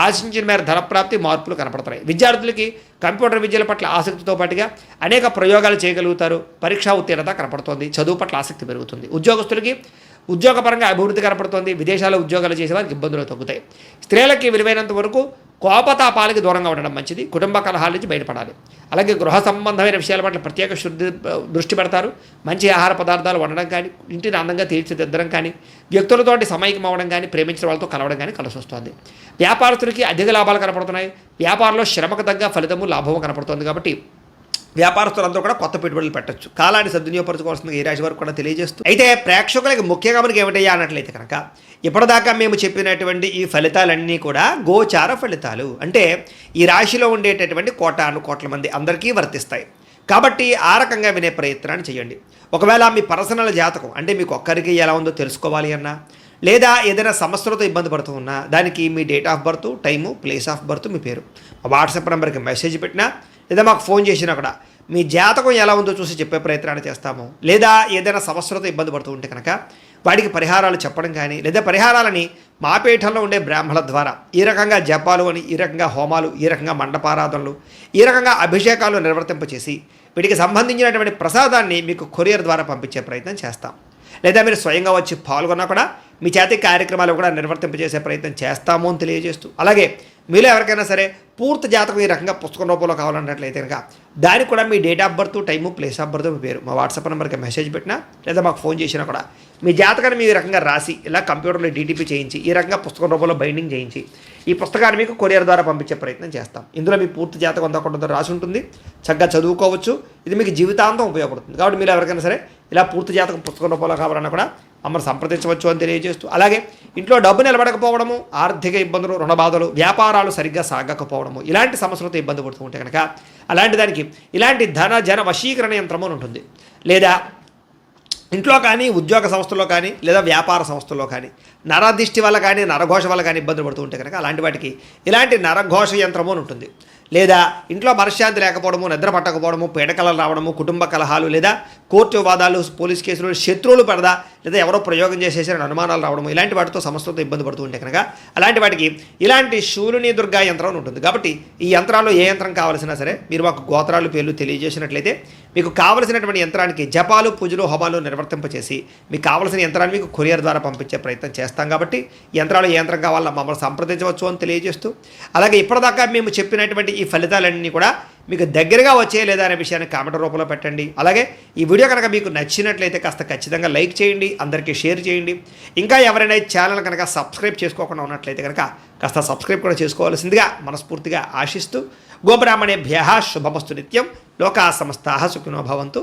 ఆశించిన మేర ధనప్రాప్తి, మార్పులు కనపడుతున్నాయి. విద్యార్థులకి కంప్యూటర్ విద్యల పట్ల ఆసక్తితో పాటుగా అనేక ప్రయోగాలు చేయగలుగుతారు. పరీక్షా ఉత్తీర్ణత కనపడుతోంది. చదువు పట్ల ఆసక్తి పెరుగుతుంది. ఉద్యోగస్తులకి ఉద్యోగపరంగా అభివృద్ధి కనపడుతోంది. విదేశాల్లో ఉద్యోగాలు చేసేవారికి ఇబ్బందులు తగ్గుతాయి. స్త్రీలకి విలువైనంత వరకు కోపతాపాలకి దూరంగా ఉండడం మంచిది. కుటుంబ కలహాల నుంచి బయటపడాలి. అలాగే గృహ సంబంధమైన విషయాల పట్ల ప్రత్యేక దృష్టి పెడతారు. మంచి ఆహార పదార్థాలు వండడం కానీ, ఇంటిని అందంగా తీర్చిదిద్దడం కానీ, వ్యక్తులతోటి సమైక్యం అవ్వడం కానీ, ప్రేమించిన వాళ్ళతో కలవడం కానీ కలిసి వస్తుంది. వ్యాపారస్తులకి అధిక లాభాలు కనపడుతున్నాయి. వ్యాపారంలో శ్రమకు తగ్గ ఫలితము, లాభము కనపడుతుంది కాబట్టి వ్యాపారస్తులందరూ కూడా కొత్త పెట్టుబడులు పెట్టచ్చు. కాలాన్ని సద్వినియోగపరచుకోవాల్సిందిగా ఈ రాశి వారికి కూడా తెలియజేస్తూ అయితే ప్రేక్షకులకి ముఖ్యంగా మనకి ఏమిటయ్యా అన్నట్లయితే కనుక ఇప్పటిదాకా మేము చెప్పినటువంటి ఈ ఫలితాలన్నీ కూడా గోచార ఫలితాలు. అంటే ఈ రాశిలో ఉండేటటువంటి కోటాను కోట్ల మంది అందరికీ వర్తిస్తాయి. కాబట్టి ఆ రకంగా వినే ప్రయత్నాన్ని చేయండి. ఒకవేళ మీ పర్సనల్ జాతకం అంటే మీకు ఒక్కరికి ఎలా ఉందో తెలుసుకోవాలి అన్నా, లేదా ఏదైనా సమస్యలతో ఇబ్బంది పడుతూ ఉన్నా, దానికి మీ date of birth, time, place of birth, మీ పేరు వాట్సాప్ నెంబర్కి మెసేజ్ పెట్టినా, లేదా మాకు ఫోన్ చేసినా కూడా మీ జాతకం ఎలా ఉందో చూసి చెప్పే ప్రయత్నాన్ని చేస్తాము. లేదా ఏదైనా సమస్యలతో ఇబ్బంది పడుతూ ఉంటే కనుక వాటికి పరిహారాలు చెప్పడం కానీ, లేదా పరిహారాలని మా పీఠంలో ఉండే బ్రాహ్మణుల ద్వారా ఈ రకంగా జపాలు అని, ఈ రకంగా హోమాలు, ఈ రకంగా మండపారాధనలు, ఈ రకంగా అభిషేకాలు నిర్వర్తింపచేసి వీటికి సంబంధించినటువంటి ప్రసాదాన్ని మీకు కొరియర్ ద్వారా పంపించే ప్రయత్నం చేస్తాం. లేదా మీరు స్వయంగా వచ్చి పాల్గొన్నా కూడా మీ చేతి కార్యక్రమాలు కూడా నిర్వర్తింపజేసే ప్రయత్నం చేస్తాము అని తెలియజేస్తూ, అలాగే మీలో ఎవరికైనా సరే పూర్తి జాతకం ఈ రకంగా పుస్తకం రూపంలో కావాలన్నట్లయితే కనుక దానికి కూడా మీ date of birth, time, place of birth, మీ పేరు మా వాట్సాప్ నెంబర్కి మెసేజ్ పెట్టినా, లేదా మాకు ఫోన్ చేసినా కూడా మీ జాతకాన్ని మీ రకంగా రాసి ఇలా కంప్యూటర్లో డీటీపీ చేయించి ఈ రకంగా పుస్తకం రూపంలో బైండింగ్ చేయించి ఈ పుస్తకాన్ని మీకు కొరియర్ ద్వారా పంపించే ప్రయత్నం చేస్తాం. ఇందులో మీ పూర్తి జాతకం అంతా కొంత రాసి ఉంటుంది. చక్కగా చదువుకోవచ్చు. ఇది మీకు జీవితాంతం ఉపయోగపడుతుంది. కాబట్టి మీరు ఎవరికైనా సరే ఇలా పూర్తి జాతకం పుస్తకం రూపంలో కావాలన్నా కూడా మమ్మల్ని సంప్రదించవచ్చు అని తెలియజేస్తూ, అలాగే ఇంట్లో డబ్బు నిలబడకపోవడము, ఆర్థిక ఇబ్బందులు, రుణబాధలు, వ్యాపారాలు సరిగ్గా సాగకపోవడము, ఇలాంటి సమస్యలతో ఇబ్బంది పడుతూ ఉంటే కనుక అలాంటి దానికి ఇలాంటి జన వశీకరణ యంత్రము అని ఉంటుంది. లేదా ఇంట్లో కానీ, ఉద్యోగ సంస్థల్లో కానీ, లేదా వ్యాపార సంస్థల్లో కానీ నరదిష్టి వల్ల కానీ, నరఘోష వల్ల కానీ ఇబ్బందులు పడుతూ ఉంటే కనుక అలాంటి వాటికి ఇలాంటి నరఘోష యంత్రము అని ఉంటుంది. లేదా ఇంట్లో మనశ్శాంతి లేకపోవడము, నిద్ర పట్టకపోవడము, పీడకలలు రావడము, కుటుంబ కలహాలు, లేదా కోర్టు వివాదాలు, పోలీస్ కేసులు, శత్రువులు పడదా, లేదా ఎవరో ప్రయోగం చేసేసారని అనుమానాలు రావడము, ఇలాంటి వాటితో సమస్యలతో ఇబ్బంది పడుతూ ఉంటే కనుక అలాంటి వాటికి ఇలాంటి శూలిని దుర్గా యంత్రం అని ఉంటుంది. కాబట్టి ఈ యంత్రాల్లో ఏ యంత్రం కావాల్సినా సరే మీరు మాకు గోత్రాలు పేర్లు తెలియజేసినట్లయితే మీకు కావలసినటువంటి యంత్రానికి జపాలు, పూజలు, హోమాలు నిర్వర్తింపచేసి మీకు కావలసిన యంత్రాన్ని మీకు కొరియర్ ద్వారా పంపించే ప్రయత్నం చేస్తాం. కాబట్టి ఈ యంత్రాలు ఏ యంత్రం కావాలో మమ్మల్ని సంప్రదించవచ్చు అని తెలియజేస్తూ, అలాగే ఇప్పటిదాకా మేము చెప్పినటువంటి ఈ ఫలితాలన్నీ కూడా మీకు దగ్గరగా వచ్చే లేదా అనే విషయాన్ని కామెంట్ రూపంలో పెట్టండి. అలాగే ఈ వీడియో కనుక మీకు నచ్చినట్లయితే కాస్త ఖచ్చితంగా లైక్ చేయండి, అందరికీ షేర్ చేయండి. ఇంకా ఎవరైనా ఈ ఛానల్ కనుక సబ్స్క్రైబ్ చేసుకోకుండా ఉన్నట్లయితే కనుక కాస్త సబ్స్క్రైబ్ కూడా చేసుకోవాల్సిందిగా మనస్ఫూర్తిగా ఆశిస్తూ, గోబ్రాహ్మణేభ్యః శుభమస్తు నిత్యం, లోకా సమస్తాః సుఖినో భవంతు.